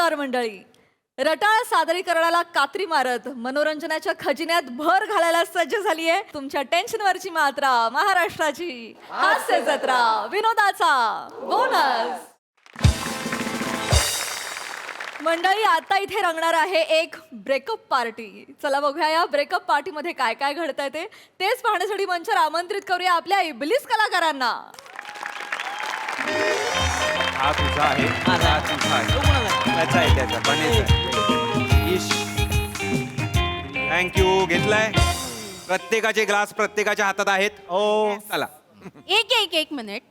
नमस्कार मंडळी. रटाळ सादरीकरणाला कात्री मारत मनोरंजनाच्या खजिन्यात भर घालायला सज्ज झालीये तुमच्या टेन्शनवरची मात्रा, महाराष्ट्राची हास्य जत्रा, विनोदाचा बोनस. मंडळी, आता इथे रंगणार आहे एक ब्रेकअप पार्टी. चला बघूया या ब्रेकअप पार्टी मध्ये काय काय घडतंय तेच पाहण्यासाठी मंचावर आमंत्रित करूया आपल्या इबलीस कलाकारांना. हा तुझा आहे, हा तुझा आहे, त्याचा आहे, त्याचा बनेचा. थँक्यू. घेतलाय. प्रत्येकाचे ग्लास प्रत्येकाच्या हातात आहेत. ओ चला. एक मिनिट.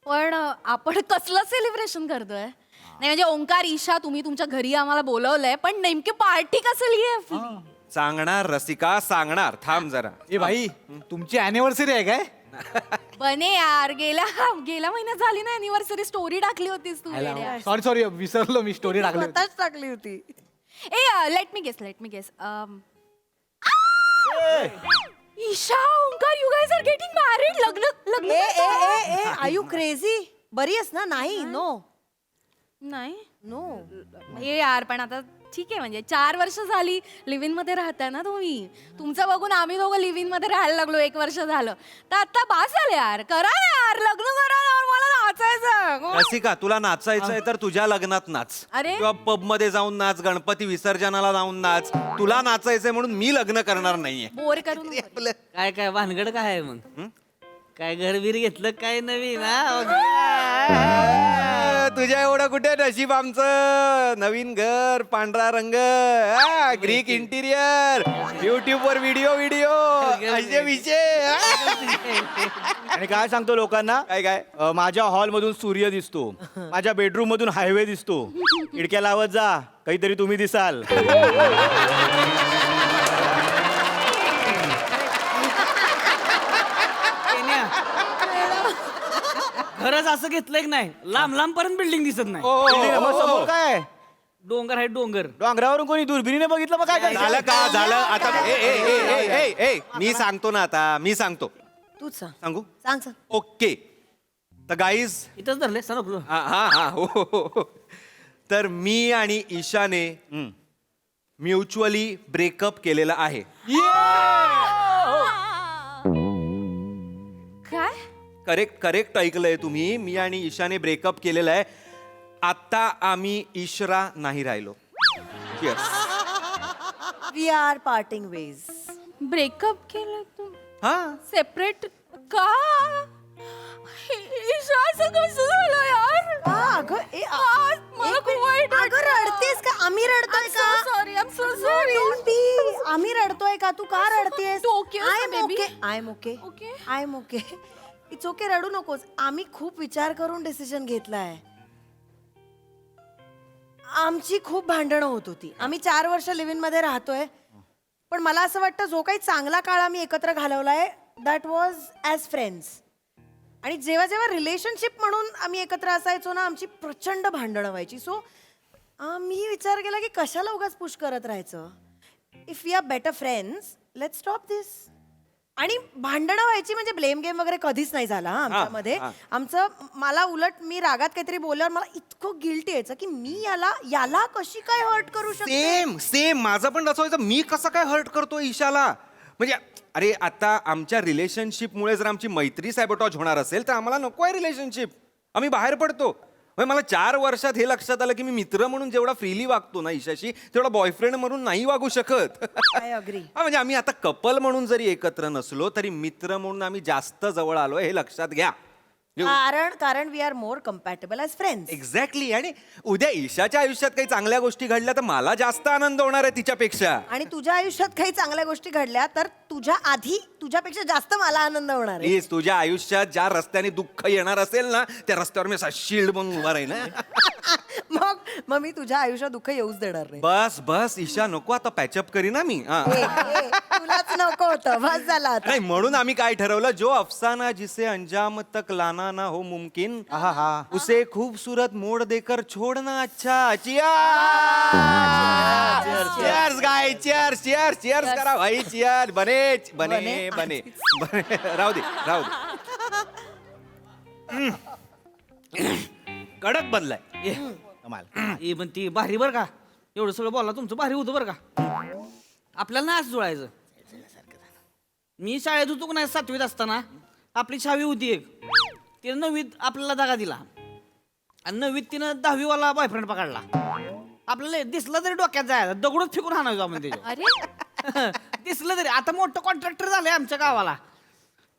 पण आपण कसलं सेलिब्रेशन करतोय? नाही म्हणजे ओंकार, ईशा, तुम्ही तुमच्या घरी आम्हाला बोलवलंय, पण नेमकी पार्टी कसली आहे? सांगणार रसिका, सांगणार. थांब जरा. ए भाई, तुमची अॅनिव्हर्सरी आहे काय? बने यार, गेल्या महिन्यात झाली ना अॅनिव्हर्सरी. स्टोरी टाकली होतीस तू. सॉरी विसरलो मी, स्टोरी टाकली होती. टाकली होती. Let me guess. Isha, Omkar, you guys are getting married. लग्न. Are you crazy? बरी आहेस ना? नाही. नाही. नो. ए यार, पण आता ठीक आहे, म्हणजे 4 वर्ष झाली लिव्ह इन मध्ये राहताय ना तुम्ही. तुमचं बघून आम्ही दोघं लिव्ह इन मध्ये राहायला लागलो. 1 वर्ष झालं तर आता बास झालं यार. करा ना यार, लग्न करा ना. मला नाचायचं. रसिका, तुला नाचायचंय तर तुझ्या लग्नात नाच. अरे. किंवा पब मध्ये जाऊन नाच, गणपती विसर्जनाला जाऊन नाच. तुला नाचायचंय म्हणून मी लग्न करणार नाहीये. बोर करून नको. काय भानगड काय आहे मग? काय घरबीर घेतलं काय नवीन? तुझ्या एवढं कुठे नशीब आमचं. नवीन घर, पांढरा रंग, ग्रीक इंटिरियर, युट्यूब वर व्हिडिओ असे विषय. आणि काय सांगतो लोकांना, काय माझ्या हॉल मधून सूर्य दिसतो, माझ्या बेडरूम मधून हायवे दिसतो. खिडक्या लावत जा, काहीतरी तुम्ही दिसाल. खरंच असं घेतलंय की नाही? लांब पर्यंत बिल्डिंग दिसत नाही. मग समोर काय? डोंगर आहे, डोंगर. डोंगरावरून कोणी दुर्बिणीने बघितलं मग काय करायचं? झालं का? झालं आता. ए मी सांगतो ना, आता मी सांगतो. तूच सांग. सांगू? सांग. ओके. तर गाईज, इथंच धरले सर. हा हो. तर मी आणि ईशाने म्युच्युअली ब्रेकअप केलेला आहे. काय? करेक्ट ऐकलंय तुम्ही. मी आणि ईशाने ब्रेकअप केलेला आहे. आता आम्ही इशरा नाही राहिलो. We are parting ways. Breakup केलं तू? हा. सेपरेट का? ईशा, असं कसं झालं यार? मला खूप वाईट अगं, रडतेस का? आम्ही रडतोय का? Sorry, I am so sorry. Don't be. आम्ही रडतोय का? तू का रडतेस? तू okay आहेस ना, baby? I am okay. It's okay, रडू नकोस. आम्ही खूप विचार करून डिसिजन घेतलाय. आमची खूप भांडणं होत होती. आम्ही 4 वर्ष लिव्ह इन मध्ये राहतोय. पण मला असं वाटतं, जो काही चांगला काळ आम्ही एकत्र घालवलाय, दॅट वॉज ॲज फ्रेंड्स. आणि जेव्हा जेव्हा रिलेशनशिप म्हणून आम्ही एकत्र असायचो ना, आमची प्रचंड भांडणं व्हायची. सो मी विचार केला की कशाला उगाच पुश करत राहायचं. If we are better friends, let's stop this. आणि भांडणं व्हायची म्हणजे ब्लेम गेम वगैरे कधीच नाही झाला आमच्यामध्ये. मला उलट मी रागात काहीतरी बोलल्यावर मला इतकं गिल्टी यायचं की मी याला कशी काय हर्ट करू शकते. सेम माझं पण असं व्हायचं. मी कसं काय हर्ट करतो ईशाला? म्हणजे अरे, आता आमच्या रिलेशनशिपमुळे जर आमची मैत्री सॅबोटॉज होणार असेल तर आम्हाला नको आहे रिलेशनशिप. आम्ही बाहेर पडतो. मला 4 वर्षात हे लक्षात आलं की मी मित्र म्हणून जेवढा फ्रीली वागतो ना ईशाशी, तेवढा बॉयफ्रेंड म्हणून नाही वागू शकत. I agree. म्हणजे आम्ही आता कपल म्हणून जरी एकत्र नसलो तरी मित्र म्हणून आम्ही जास्त जवळ आलोय, हे लक्षात घ्या. कारण we are more compatible as friends. Exactly. आणि उद्या ईशाच्या आयुष्यात काही चांगल्या गोष्टी घडल्या तर मला जास्त आनंद होणार आहे तिच्यापेक्षा. आणि तुझ्या आयुष्यात काही चांगल्या गोष्टी घडल्या तर तुझ्यापेक्षा जास्त मला आनंद होणार आहे. प्लीज, तुझ्या आयुष्यात ज्या रस्त्याने दुःख येणार असेल ना, त्या रस्त्यावर मी असा शिल्ड म्हणून उभा राहील ना. मग मी तुझ्या आयुष्यात दुःख येऊच देणार नाही. बस ईशा, नको आता पॅचअप करी ना मी. तुलाच नको होतं. बस झाला आता. नाही, म्हणून आम्ही काय ठरवलं, जो अफसाना जिसे अंजाम तक लाना ना हो मुमकिन, उसे खूबसूरत मोड देकर छोड़ना अच्छा. चियर्स गाय, चियर्स करा भाई. चियर. बने. राहू दे. कडक बदलाय. कमाल. ए पण ती भारी बरं का एवढं सगळं बोलला तुमचं भारी होतं बरं का आपल्याला नाही असं जुळायचं. मी शाळेत होतो का नाही 7वीत असताना आपली छावी होती एक तिनं 9वीत आपल्याला दगा दिला आणि 9वीत तिनं 10वीवाला बॉयफ्रेंड पकडला. आपल्याला दिसलं तरी डोक्यात जायचं दगडच फेकून हाणायचो आपण त्याच्यावर. अरे दिसलं तरी आता मोठं कॉन्ट्रॅक्टर झालंय आमच्या गावाला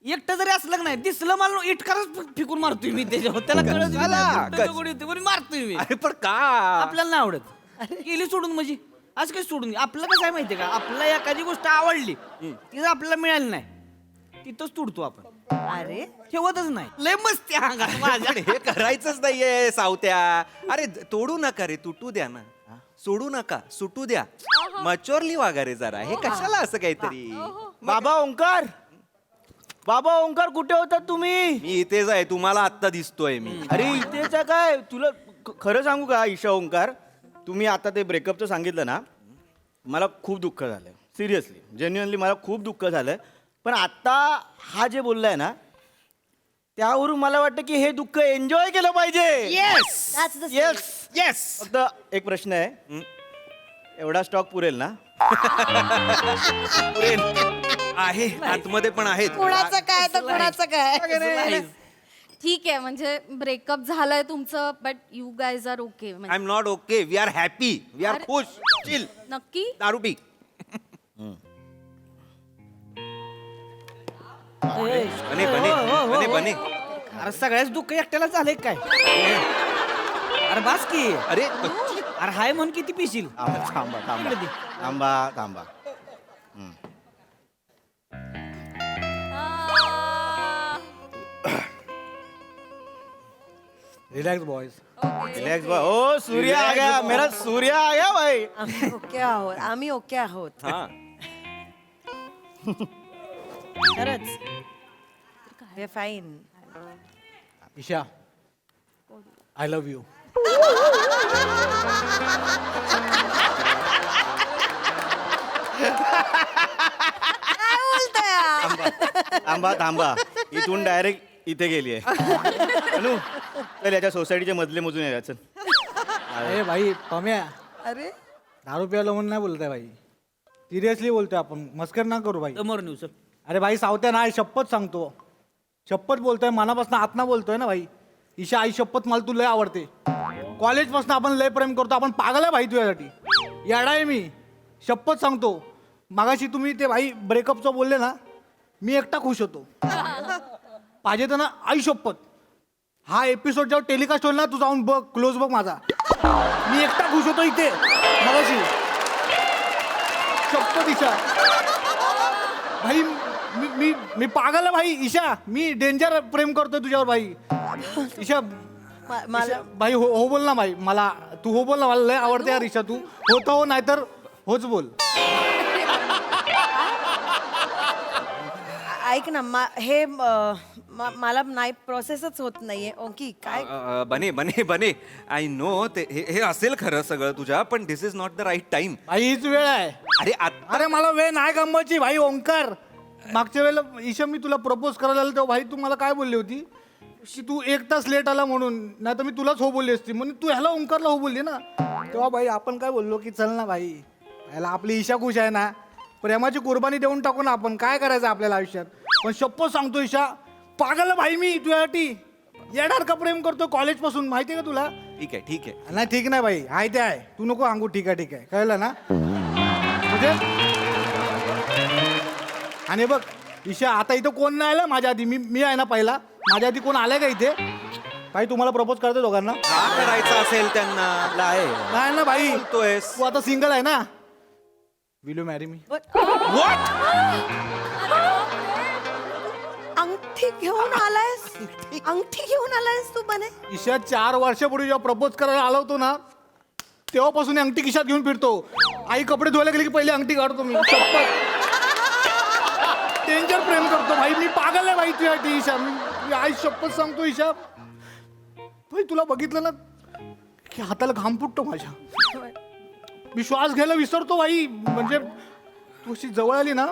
एकटं जरी असलं का नाही दिसलं मला इटकारच फेकून मारतोय मी त्याच्यावर त्याला कळत बी कशाला? नाही, कुठं दगड येतोय म्हणून मारतोय मी. अरे पण का आपल्याला नाही आवडत गेली सोडून म्हणजे आज काही सोडून आपलं कसं आहे माहितीये का आपल्याला एखादी गोष्ट आवडली ती जर आपल्याला मिळाली नाही तिथंच तुडतो आपण अरे ठेवतच नाही लय मस्ती अंगात माझ्या. पण हे करायचंच नाहीये सावत्या. अरे तोडू नका रे, तुटू द्या ना. सोडू नका, सुटू द्या. मच्युअरली वागा रे जरा. हे कशाला असं काहीतरी. बाबा ओंकार, बाबा ओंकार कुठे होतात तुम्ही? मी इथेच आहे, तुम्हाला आत्ता दिसतोय मी. अरे इथेच आहे काय? तुला खरं सांगू का ईशा ओंकार, तुम्ही आता ते ब्रेकअपचं सांगितलं ना, मला खूप दुःख झालं. सिरियसली जेन्युअनली मला खूप दुःख झालं. पण आता हा जे बोललाय ना त्यावरून मला वाटतं की हे दुःख एन्जॉय केलं पाहिजे. Yes That's the yes yes. फक्त एक प्रश्न आहे, एवढा स्टॉक पुरेल ना? आहे आतमध्ये पण आहेत. कुणाचं काय तर कुणाचं काय. ठीक आहे म्हणजे ब्रेकअप झालंय तुमचं but you guys are okay I am not okay. We are happy. We are अरे. खुश. चिल. नक्की दारू पी. बने बने बने बने. अरे सगळ्याच दुःख एकट्याला झालंय काय अरे बास की अरे अरे हाय म्हणून किती पिशील थांबा थांबा थांबा थांबा. Relax boys. रिलॅक्स भाई. ओ सूर्य आ गया, मेरा सूर्य आ गया भाई. आम्ही ओके आहोत, आम्ही ओके आहोत हा. खरंच. हे fine. Isha I love you. काय बोलतोय हा? थांबा थांबा, इथून डायरेक्ट इथे गेली आहे. अनु चल याच्या सोसायटीचे मधले मोजून या. चल अरे भाई पम्या, अरे दारू प्यायला म्हणून नाही बोलताय भाई, सिरियसली बोलतोय आपण, मस्कर ना करू भाई. समोर नेऊ सर अरे भाई सावत्या नाही, शपथ सांगतो, शपथ बोलतोय, मनापासून आतना बोलतोय ना भाई. ईशा आई शपथ मला तू लय आवडते. कॉलेजपासून आपण लय प्रेम करतो, आपण पागल आहे भाई तुझ्यासाठी. येडा आहे मी, शपथ सांगतो. मागाशी तुम्ही ते भाई ब्रेकअपचं बोलले ना, मी एकटा खुश होतो. पाहिजे तर ना आई शपथ, हा एपिसोड जेव्हा टेलिकास्ट होईल ना, तू जाऊन बघ, क्लोज बघ माझा, मी एकटा खुश होतो इथे मगाशी. शपथ ईशा भाई, मी पागल आहे भाई. ईशा मी डेंजर प्रेम करतोय तुझ्यावर भाई. ईशा मला भाई हो बोल ना भाई, मला तू हो बोल ना, मला लय आवडते यार ईशा. तू होतं हो नाहीतर होच बोल. ऐक ना हे मला नाही प्रोसेसच होत नाहीये. ओके काय बने बने बने. आय नो ते हे असेल खरं सगळं तुझ्या, पण this is not the right time. भाई हीच वेळ आहे. अरे आता अरे मला वेळ नाही गमवायची भाई. ओंकार, मागच्या वेळेला ईशा मी तुला प्रपोज करायला आलो तेव्हा भाई तू मला काय बोलली होती की तू 1 तास लेट आला म्हणून, नाही तर मी तुलाच हो बोलली असती. म्हणून तू ह्याला ओंकारला हो बोलली ना. तेव्हा भाई आपण काय बोललो की चल ना भाई, ह्याला आपली ईशा खुश आहे ना, प्रेमाची कुर्बानी देऊन टाकू ना आपण, काय करायचं आपल्याला आयुष्यात. पण शपथ सांगतो ईशा, पागल भाई मी तुझ्यासाठी. येणार का प्रेम करतो कॉलेजपासून, माहिती आहे का तुला. ठीक आहे ठीक आहे. नाही ठीक नाही भाई, आहे ते आहे, तू नको सांगू. ठीक आहे ठीक आहे, कळलं ना तुझे. आणि बघ ईशा, आता इथं कोण नाही आलं माझ्या आधी, मी आहे ना पहिला. माझ्या आधी कोण आलंय का इथे भाई? तुम्हाला प्रपोज करते दोघांना? का करायचं असेल त्यांना? आहे नाही ना भाई, बोलतोयस. तू आता सिंगल आहे ना. Will you marry me? What? अंगठी घेऊन आलायस? अंगठी घेऊन आलायस तू बने? ईशा 4 वर्षापूर्वी जेव्हा प्रपोज करायला आलो होतो ना, तेव्हापासून ही अंगठी खिशात घेऊन फिरतो. आई कपडे धुवायला गेली की पहिले अंगठी काढतो मी. शपथ डेंजर प्रेम करतो भाई मी. पागल आहे भाई तुझ्यासाठी ईशा. मी आई शपथ सांगतो ईशा भाई, तुला बघितलं ना की हाताला घाम फुटतो माझ्या. मी श्वास घ्यायला विसरतो भाई. म्हणजे तू अशी जवळ आली ना,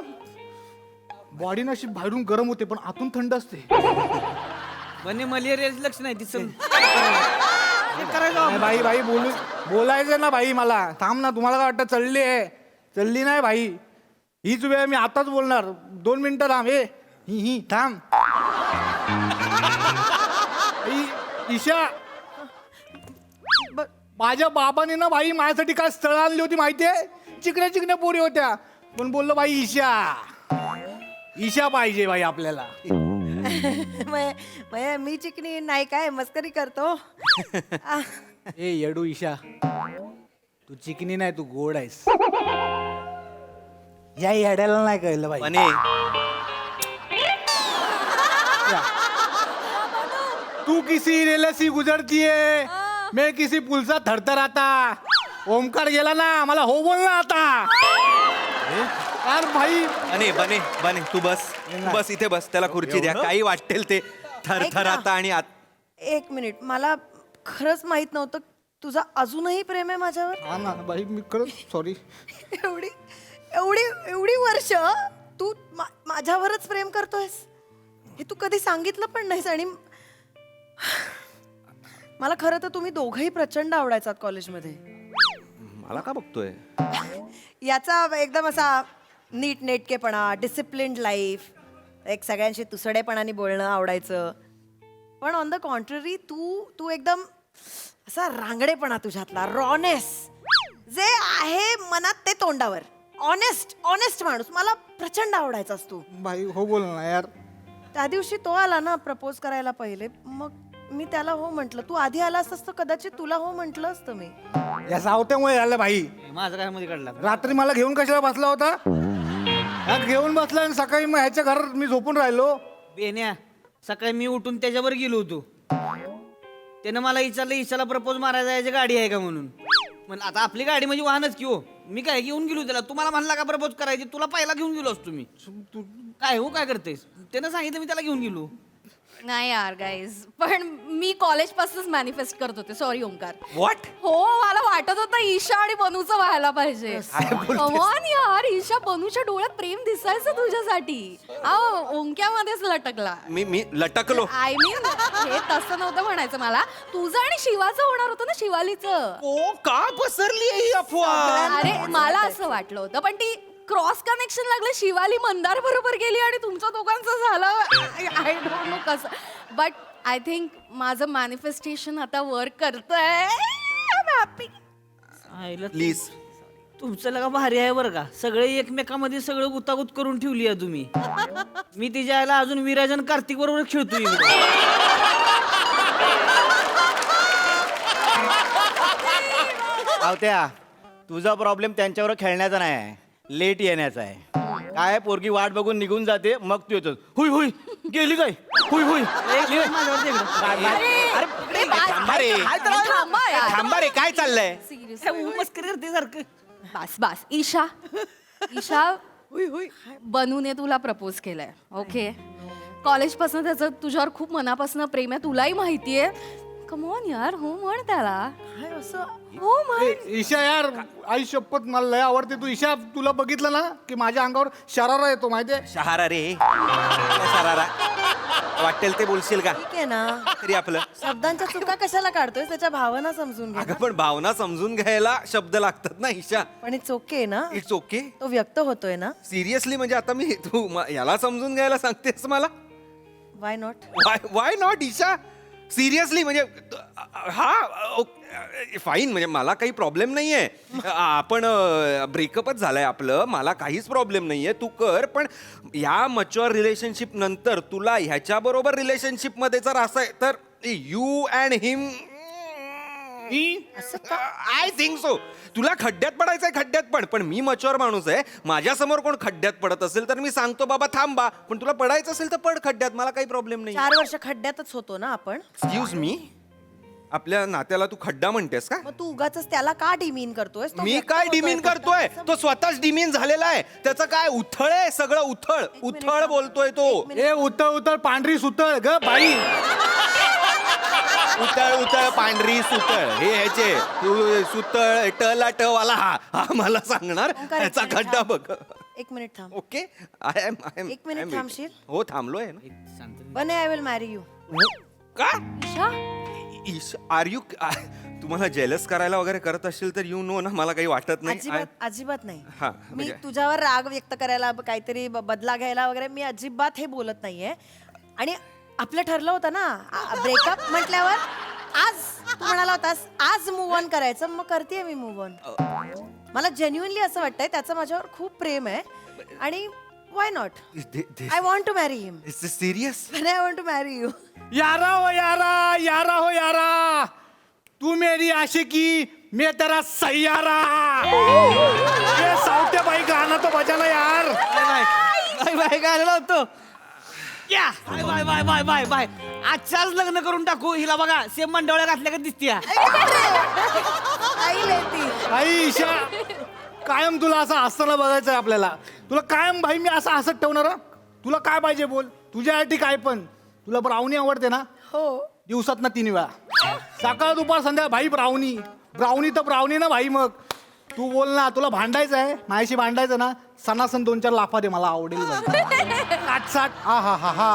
बॉडी ना अशी बाहेरून गरम होते पण आतून थंड असते. बने मलेरियाचं लक्षण आहे तिचं चेक करायचं नाही भाई भाई बोलायचं ना भाई मला. थांब ना, तुम्हाला काय वाटतं चढली आहे? चढली नाही भाई, हीच वेळ मी आताच बोलणार. 2 मिनिटं थांब. ही थांब. ईशा, माझ्या बाबाने ना भाई माझ्यासाठी काय स्थळ आणली होती माहितीये? चिकण्या चिकण्या पोरी होत्या, पण बोललो भाई ईशा पाहिजे भाई आपल्याला. मी चिकनी नाही काय, मस्करी करतो. ए येडू ईशा, तू चिकनी नाही, तू गोड आहेस. या येड्याला नाही कळलं भाई. बने तू किसी रेले से गुजरती है, मैं किसी पुल सा थरथराता. ओमकार गेला ना, मला हो बोल ना आता. यार भाई, बने बने बने तू बस इथे बस. त्याला खुर्ची द्या. काही वाटेल ते थरथराता आणि एक मिनिट, मला खरंच माहित नव्हतं तुझा अजूनही प्रेम आहे माझ्यावर. हा ना भाई, मी खरंच सॉरी. एवढी एवढी एवढी वर्ष तू माझ्यावरच प्रेम करतोयस, हे तू कधी सांगितलं पण नाहीस. आणि मला खरं तर तुम्ही दोघंही प्रचंड आवडायचात कॉलेजमध्ये. मला का बघतोय? याचा एकदम असा नीट नेटकेपणा, डिसिप्लिन्ड लाईफ, एक सगळ्यांशी तुसडेपणाने बोलणं आवडायचं. पण ऑन द कॉन्ट्ररी तू एकदम असा रांगडेपणा तुझ्यातला, रॉनेस, जे आहे मनात ते तोंडावर, ऑनेस्ट माणूस, मला प्रचंड आवडायचास तू. भाई हो बोल ना यार. त्या दिवशी तो आला ना प्रपोज करायला पहिले, मग मी त्याला हो म्हटलं. तू आधी आला असतास तर कदाचित तुला हो म्हटलं असतं मी. या सावत्यामुळे झालं भाई. माझं काय मध्ये काढला रात्री मला घेऊन कशाला बसला होता? घेऊन बसला आणि सकाळी मग ह्याच्या घरात मी झोपून राहिलो. बेन्या, सकाळी मी उठून त्याच्यावर गेलो होतो. त्यानं मला विचारलं ईशाला प्रपोज मारायला जायची गाडी आहे का म्हणून. पण आता आपली गाडी म्हणजे वाहनच की हो. मी काय घेऊन गेलो त्याला. तुम्हाला म्हणला का प्रपोज करायची, तुला पहिला घेऊन गेलो असतो मी. तू काय हो काय करतेस? त्यानं सांगितलं, मी त्याला घेऊन गेलो. नाही यार गाईज, पण मी कॉलेज पासूनच मॅनिफेस्ट करत होते. सॉरी ओंकार. व्हॉट? हो, मला वाटत होतं ईशा आणि बनूचं व्हायला पाहिजे. कमॉन यार, ईशा बनूच्या डोळ्यात प्रेम दिसायचं तुझ्यासाठी. ओंक्यामध्येच लटकला. मी लटकलो. आय मीन हे तसं नव्हतं म्हणायचं मला. तुझं आणि शिवाचं होणार होतं ना, शिवालीचं. ओ का पसरली ही अफवा? अरे मला असं वाटलं होतं, पण ती क्रॉस कनेक्शन लागलं. शिवाली मंदार बरोबर गेली आणि तुमचं दोघांचं झालं. आय डोंट नो कसं, बट आय थिंक माझं मॅनिफेस्टेशन आता वर्क करतंय. हॅपी. प्लीज. तुमचं लगा भारी आहे बरं का. सगळे एकमेकांमध्ये सगळं गुतागुत करून ठेवली आहे तुम्ही. मी तिच्या आईला अजून विराजन कार्तिक बरोबर खेळतोय. आवत्या, तुझा प्रॉब्लेम त्यांच्यावर खेळण्याचा नाही आहे, लेट येण्याचा आहे. काय पोरगी वाट बघून निघून जाते, मग तू येतो हुई हुई गेली काय, हुई हुई. थांबा रे, काय चाललंय? मस्करी करते सारखं. बस ईशा बनूने तुला प्रपोज केलाय. ओके, कॉलेज पासून त्याचं तुझ्यावर खूप मनापासून प्रेम आहे, तुलाही माहितीये. कमॉन यार, हो म्हण त्याला. काय असं? हो म्हण. ईशा यार, आई शपथ मला लय आवडते तू. ईशा, तुला बघितलं ना की माझ्या अंगावर शरारा येतो माहितीये. शहारा रे, शरारा. वाटेल ते बोलशील का? ठीक आहे ना, तरी आपलं. शब्दांच्या चुका कशाला काढतोय? त्याच्या भावना समजून घे अगं ना. पण भावना समजून घ्यायला शब्द लागतात ना ईशा. पण इट्स ओके ना, इट्स ओके. तो व्यक्त होतोय ना. सिरियसली म्हणजे आता मी याला समजून घ्यायला सांगतेस मला? Why not? Why not Isha? Seriously म्हणजे हा फाईन, म्हणजे मला काही प्रॉब्लेम नाहीये. आपण ब्रेकअपच झालंय आपलं, मला काहीच प्रॉब्लेम नाहीये. तू कर, पण या मच्युअर रिलेशनशिप नंतर तुला ह्याच्या बरोबर रिलेशनशिप मध्ये जर असं आहे तर you and him, I think so. तुला खड्ड्यात पडायचंय, खड्ड्यात पण मी मच्युअर माणूस आहे. माझ्यासमोर कोण खड्ड्यात पडत असेल तर मी सांगतो बाबा थांबा, पण तुला पडायचं असेल तर पड खड्ड्यात, मला काही प्रॉब्लेम नाही. 4 वर्ष खड्ड्यातच होतो ना आपण. एक्सक्यूज मी, आपल्या नात्याला तू खड्डा म्हणतेस का? मग तू उगाच त्याला का डिमीन करतोय? मी काय डिमीन करतोय? तो स्वतःच डिमीन झालेला आहे. त्याचं काय उथळ आहे, सगळं उथळ बोलतोय तो. ए उतळ पांढरी सुतळ ग बाई. उतळ पांढरी सुतळ हे ह्याचे. तू सुतळ टला ट वाला हा मला सांगणार ओंकार, एक ह्याचा मिनिट खड्डा थांब. बघ. 1 मिनिट थांब. Okay, I am. एक मिनिट थांबशील? हो थांबलोय ना. बने, आय विल मॅरी यू. का? ईशा, आर यू तुम्हाला जेलस करायला वगैरे करत असेल तर यू नो ना, मला काही वाटत नाही. अजिबात अजिबात नाही हा, मी म्हणजे- तुझ्यावर राग व्यक्त करायला काहीतरी बदला घ्यायला वगैरे मी अजिबात हे बोलत नाहीये. आणि आपलं ठरलं होतं ना ब्रेकअप म्हटल्यावर आज तू म्हणाला होतास आज मूव्ह ऑन करायचं, मग करते मी मूव्ह ऑन. मला जेन्युअनली असं वाटतंय त्याचं माझ्यावर खूप प्रेम आहे आणि why not. I want to marry him. Serious? I want to marry you. यारा हो यारा, यारा हो यारा, तू मेरी आशिकी मैं तेरा सैयारा. ये सावत्या बाई गाणं तो बजाना यार. बाय बाय काय होतो या bye bye bye bye bye bye. आजच्याच लग्न करून टाकू हिला. बघा सेम मंडवळ्या घातल्या का दिसतीया. आई लेती. आई ईशा, कायम तुला असं हसताना बघायचं आहे आपल्याला. तुला कायम भाई मी असं हसत ठेवणार हं? तुला काय पाहिजे बोल, तुझ्यासाठी काय पण. तुला ब्राउनी आवडते ना? हो. दिवसात ना 3 वेळा, सकाळ दुपार संध्याकाळ. भाई ब्राउनी, ब्राउनी तर ब्राउनी ना भाई. मग तू बोल ना, तुला भांडायचं आहे माझ्याशी, भांडायचं ना, सणासण 2-4 लाफा दे, मला आवडेल. 8-7 हा हा हा हा.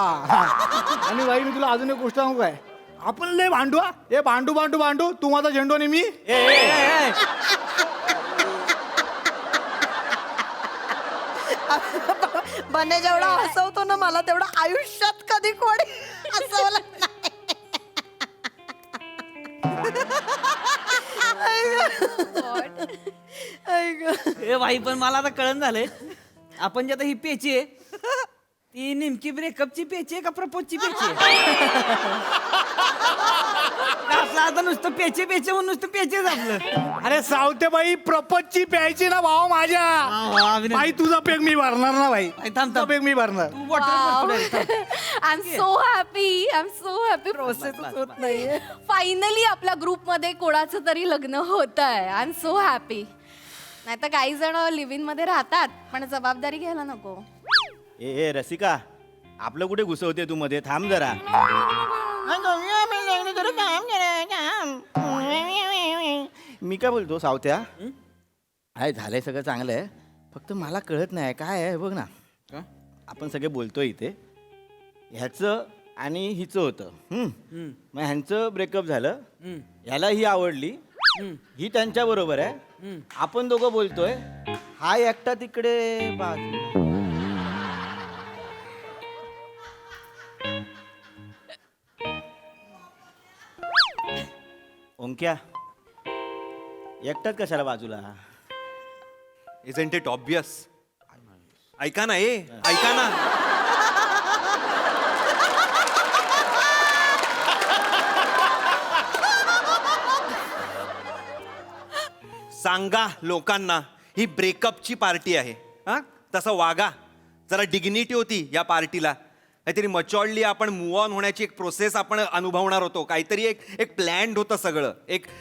आणि भाई मी तुला अजून एक गोष्ट सांगू काय, आपण लय भांडू हा. ए भांडू भांडू भांडू, तू माझा झेंडू आणि मी. बने जेवढा हसवतो ना मला तेवढं आयुष्यात कधी कोणी हसवलं नाही. आई गं. ए भाई पण मला आता कळण झालंय आपण जे आता ही पेची आहे ती नेमकी ब्रेकअपची पेची आहे का प्रपोजची पेची आहे. आपलं आता नुसतं पेचे पेचे म्हणून नुसतं पेचेच आपलं. अरे सावते बाई, प्रपंचची प्यायची ना भाऊ माझ्या. अभिनंदन. भाई तुझा पेग मी भरणार ना भाई. थांब, थांब. तुझा पेग मी भरणार. तू bottle I am so happy, I am so happy. प्रोसेसच होत नाहीये. फायनली आपल्या ग्रुपमध्ये कोणाचं तरी लग्न होत आहे. I am so happy. नाही तर काही जण लिव्ह इन मध्ये राहतात पण जबाबदारी घ्यायला नको. ए रसिका, आपलं कुठे घुसवते तू मध्ये, थांब जरा. मी काय बोलतो सावत्या, हाय झालंय सगळं चांगलं आहे, फक्त मला कळत नाही काय आहे. बघ ना, आपण सगळे बोलतोय इथे, ह्याचं आणि हिचं होतं. मग ह्यांचं ब्रेकअप झालं, ह्याला ही आवडली, ही त्यांच्या बरोबर आहे. आपण दोघं बोलतोय, हा एकटा तिकडे बाजूला. ओंक्या, एकटाच कशाला बाजूला? Isn't it obvious? ऐका ना, ऐका ना. सांगा लोकांना ही ब्रेकअपची पार्टी आहे. हा, तसं वागा. जरा डिग्निटी होती या पार्टीला. काहीतरी मचॉर्डली आपण मूव्ह ऑन होण्याची एक प्रोसेस आपण अनुभवणार होतो. काहीतरी एक प्लॅन्ड होतं सगळं.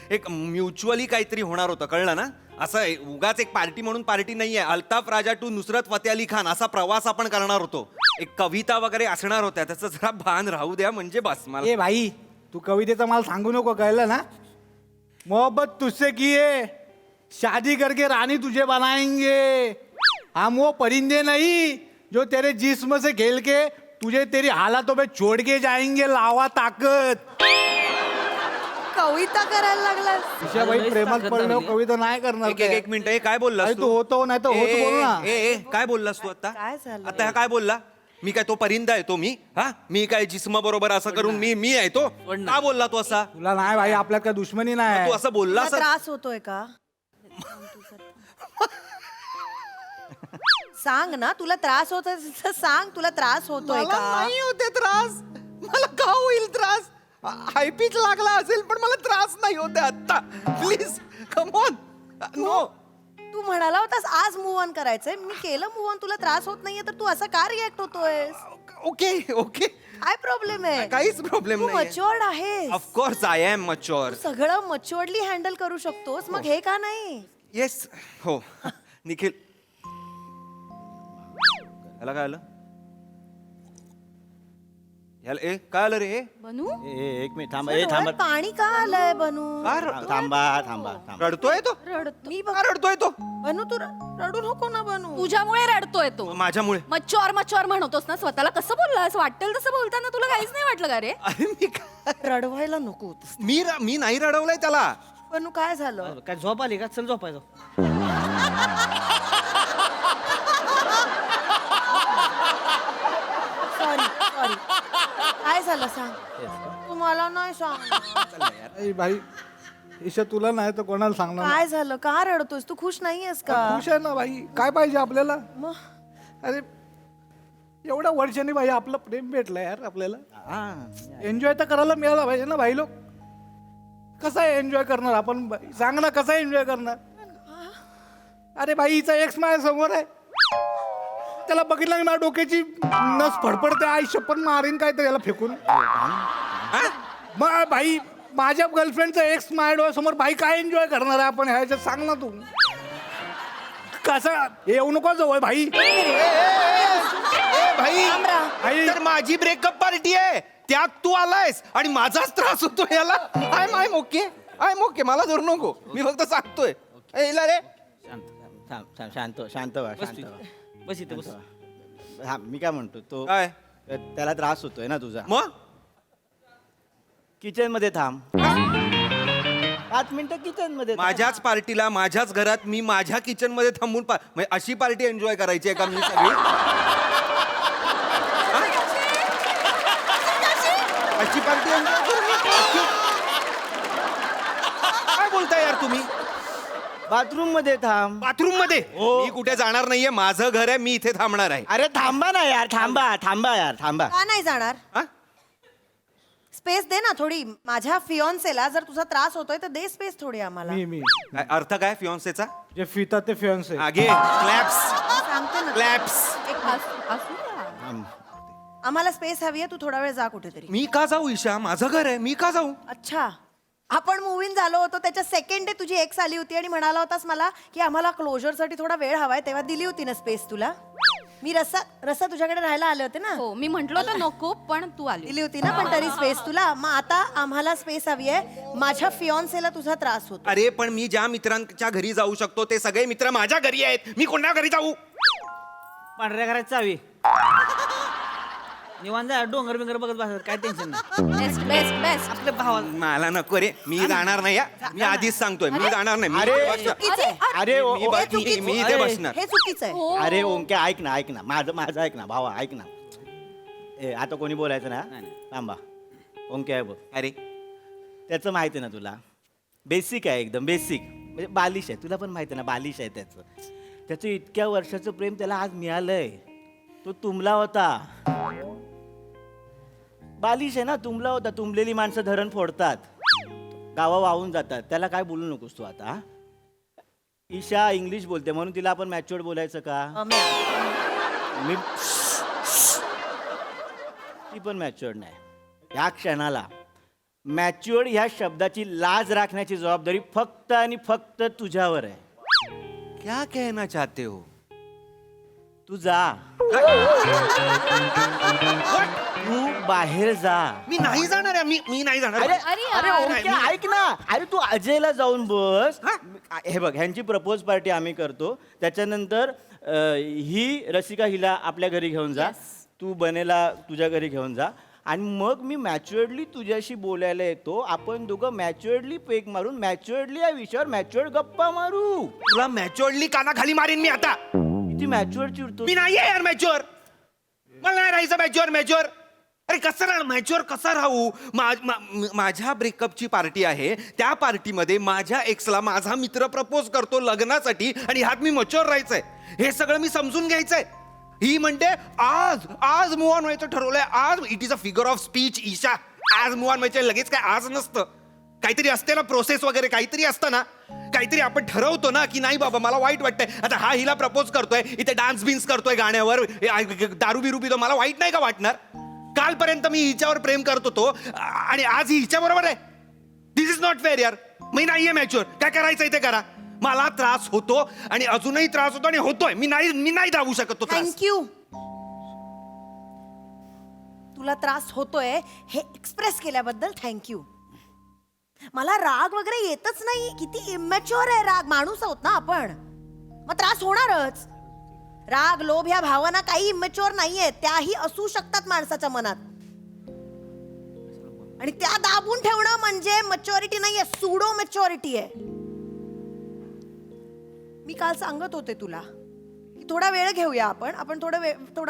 एक म्युच्युअली काहीतरी होणार होतं, कळलं ना? असं उगाच एक पार्टी म्हणून पार्टी नाहीये. अल्ताफ राजा टू नुसरत फतेह अली खान असा प्रवास आपण करणार होतो. एक कविता वगैरे असणार होत्या, त्याचं जरा भान राहू द्या म्हणजे बस. मला ए भाई, तू कवितेचं मला सांगू नको, कळलं ना? मोहब्बत तुझसे किए, शादी करके रानी तुझे बनाएंगे. हम वो परिंदे नहीं जो तेरे जिस्म से खेल के तुझे तेरी हालातों पे छोड़ के जाएंगे. लावा ताकद. कविता करायला लागलास. ईशा भाई, प्रेमात पडलो, कविता नाही करणार. एक मिनिट, काय बोललास अरे तू होतो नाही तर होतो बोल ना. काय बोललास तू आता? काय झालं? आता काय बोलला? मी काय तो परिंदा आहे तो? मी काय जिस्म बरोबर असं करून मी आहे तो? का बोलला तू असा? तुला नाही भाई, आपल्यात काय दुश्मनी नाही. तू असं बोलला तुला त्रास होतोय का? सांग ना, तुला त्रास होत सांग, तुला त्रास होतोय का? नाही होते त्रास. मला का होईल त्रास? हायपीच लागला असेल पण मला त्रास नाही होते आता. Please come on. नो. तू म्हणाला होतास आज मूव्ह ऑन करायचंय, मी केलं मूव्ह ऑन, तुला त्रास होत नाहीये तर तू असा का रिॲक्ट होतोयस? ओके काय प्रॉब्लेम आहे? काहीच प्रॉब्लेम तू नाही. मच्युअर्ड आहेस. Of course I am mature. सगळं मच्युअर्डली हँडल करू शकतोस, मग हे का नाही? येस. हो निखिल, याला काय आलं? याला ए काय आलं रे बनू एक मिनिट थांबा डोळ्यात थांबा पाणी का आलंय बनू का रडतो? थांबा थांबा थांबा रडतोय तो मी का रडतोय तो बनू तू रडू नको ना बनू तुझ्यामुळे रडतोय तो माझ्यामुळे मच्चोर मच्चोर म्हणतोस ना स्वतःला कसं बोललास वाटेल तसं बोलताना तुला काहीच नाही वाटलं का रे अरे मी रडवायला नको होतंस. मी नाही रडवलंय त्याला बनू काय झालं काय झोप आली का चल झोपायचं सॉरी सॉरी काय झालं सांग तू मला नाही सांग ए भाई ईशा तुला नाही तर कोणाला सांगणार काय झालं का रडतोस तू खुश नाहीयेस का खुश आहे ना भाई काय पाहिजे आपल्याला मग अरे एवढ्या वर्षांनी भाई आपलं प्रेम भेटलं यार आपल्याला हा. एन्जॉय तर करायला मिळाला पाहिजे ना भाई लोक कसा एन्जॉय करणार आपण सांग ना कसा एन्जॉय करणार अरे भाई हिचा एक्स माझ्या समोर आहे त्याला बघितलं की माझ्या डोक्याची नस फडफडते आई शपथ मारीन काय तर याला फेकून मग भाई माझ्या गर्लफ्रेंडचा एक्स माझ्या डोळ्यासमोर भाई काय एन्जॉय करणार आहे आपण ह्याच्यात सांग ना तू कसा येऊ नको जवळ भाई भाई तर माझी ब्रेकअप पार्टी आहे त्यात तू आलायस आणि माझाच त्रास होतो याला आय मोके मला धरू नको मी फक्त सांगतोय ए, इला रे शांत शांत व्हा बस शांत तू. व्हा बस इथे बस हा मी काय म्हणतो तो काय त्याला त्रास होतोय ना तुझा मग किचन मध्ये थांब 5 मिनिटं किचन मध्ये थांब. माझ्याच पार्टीला माझ्याच घरात मी माझ्या किचन मध्ये थांबून म्हणजे अशी पार्टी एन्जॉय करायची आहे का मी सगळी अशी पार्टी काय बोलताय यार तुम्ही बाथरूम मध्ये थांब बाथरूम मध्ये हो. मी कुठे जाणार नाहीये माझं घर आहे मी इथे थांबणार आहे अरे थांबा ना यार थांबा यार थांबा का नाही जाणार हा? स्पेस दे ना थोडी माझ्या फिओन्सेला जर तुझा त्रास होतोय तर दे स्पेस थोडी आम्हाला मी काय अर्थ काय फिओन्सेचा जे फिता ते फिअन्स आगे क्लॅप्स सांगते ना क्लॅप्स एक असू द्या. थांब. आम्हाला स्पेस हवी आहे तू थोडा वेळ जा कुठेतरी मी का जाऊ ईशा माझं घर आहे मी का जाऊ अच्छा आपण मूवीन झालो होतो त्याच्या सेकंड डे तुझी एक्स आली होती आणि म्हणाला होतास मला की आम्हाला क्लोजरसाठी थोडा वेळ हवाय तेव्हा दिली होती ना स्पेस तुला मी रस्सा तुझ्याकडे राहायला आले होते ना हो मी म्हंटल होतं नको पण तू आली दिली होती ना पण तरी स्पेस तुला मग आता आम्हाला स्पेस हवी आहे माझ्या फिओन्सेला तुझा त्रास होतो अरे पण मी ज्या मित्रांच्या घरी जाऊ शकतो ते सगळे मित्र माझ्या घरी आहेत मी कोणत्या घरी जाऊ पांढऱ्या घरात चावी निवांत जा डोंगर बिंगर बघत बसत काय टेन्शन नाही बेस्ट बेस्ट बेस्ट आपल्या भावाला मला नको रे मी जाणार नाही हा. मी आधीच सांगतोय मी जाणार नाही मी अरे, इथे बसणार. चुकीचं आहे. अरे ओ- मी ओ- ब- मी- मी इथे अरे. बसणार हे चुकीचं आहे हो अरे ओंके ऐक ना माझं ऐक ना भावा ऐक ना ए आता कोणी बोलायचं ना नाही, नाही. थांबा ओंके आहे बघ अरे त्याचं माहिती आहे ना तुला बेसिक आहे एकदम बेसिक म्हणजे बालिश आहे तुला पण माहिती आहे ना बालिश आहे त्याचं इतक्या वर्षाचं प्रेम त्याला आज मिळालंय तो तुंबला होता बालिश आहे ना तुंबला होता तुंबलेली माणसं धरण फोडतात गावा वाहून जातात त्याला काय बोलू नकोस तू आता हा? ईशा इंग्लिश बोलते म्हणून तिला आपण मॅच्युअर्ड बोलायचं का मी ती पण मॅच्युअर्ड नाही ह्या क्षणाला मॅच्युअर्ड ह्या शब्दाची लाज राखण्याची जबाबदारी फक्त आणि फक्त तुझ्यावर आहे क्या कहना चाहते हो तू जा तू बाहेर जा मी नाही जाणार आहे मी नाही जाणार अरे अरे अरे यार. ओंके, ऐक ना अरे तू अजयला जाऊन बस हे बघ ह्यांची प्रपोज पार्टी आम्ही करतो त्याच्यानंतर ही रसिका हिला आपल्या घरी घेऊन जा तू बनेला तुझ्या घरी घेऊन जा आणि मग मी मॅच्युअर्डली तुझ्याशी बोलायला येतो आपण दोघं मॅच्युअर्डली पेक मारून मॅच्युअर्डली या विषयावर मॅच्युअर्ड गप्पा मारू तुला मॅच्युअरली कानाखाली मारीन मी आता किती मॅच्युअर्ड चिडतो मी नाहीये यार मॅच्युअर मला नाही राहायचं मॅच्युअर अरे कसं राह मॅच्युअर कसा राहू माझ्या ब्रेकअपची पार्टी आहे त्या पार्टीमध्ये माझ्या एक्सला माझा मित्र प्रपोज करतो लग्नासाठी आणि ह्यात मी मॅच्युअर राहायचंय हे सगळं मी समजून घ्यायचंय ही म्हणते आज मूव ऑन व्हायचं ठरवलंय आज it is a figure of speech Isha आज मूव ऑन व्हायचं लगेच काय आज नसतं काहीतरी असते ना प्रोसेस वगैरे काहीतरी असतं ना काहीतरी आपण ठरवतो ना की नाही बाबा मला वाईट वाटतंय आता हा हिला प्रपोज करतोय इथे डान्स बिन्स करतोय गाण्यावर दारू बिरू पितो मला वाईट नाही का वाटणार कालपर्यंत मी हिच्यावर प्रेम करत होतो आणि आज ही हिच्या बरोबर आहे दिस इज नॉट फेअर यार मी नाहीये मॅच्युअर काय करायचं ते करा मला त्रास होतो आणि अजूनही त्रास होतो आणि होतोय मी नाही दाबू शकत तो त्रास थँक्यू तुला त्रास होतोय हे एक्सप्रेस केल्याबद्दल थँक्यू. मला राग वगैरे येतच नाही. किती इमॅच्युअर आहे राग. माणूस आहोत ना आपण, मग त्रास होणारच. राग लोभ ह्या भावना काही इमॅच्युअर नाहीयेत. त्याही असू शकतात माणसाच्या मनात, आणि त्या दाबून ठेवणं म्हणजे मॅच्युरिटी नाहीये, सुडो मॅच्युरिटी आहे. मी काल सांगत होते तुला की थोडा वेळ घेऊया, आपण थोडा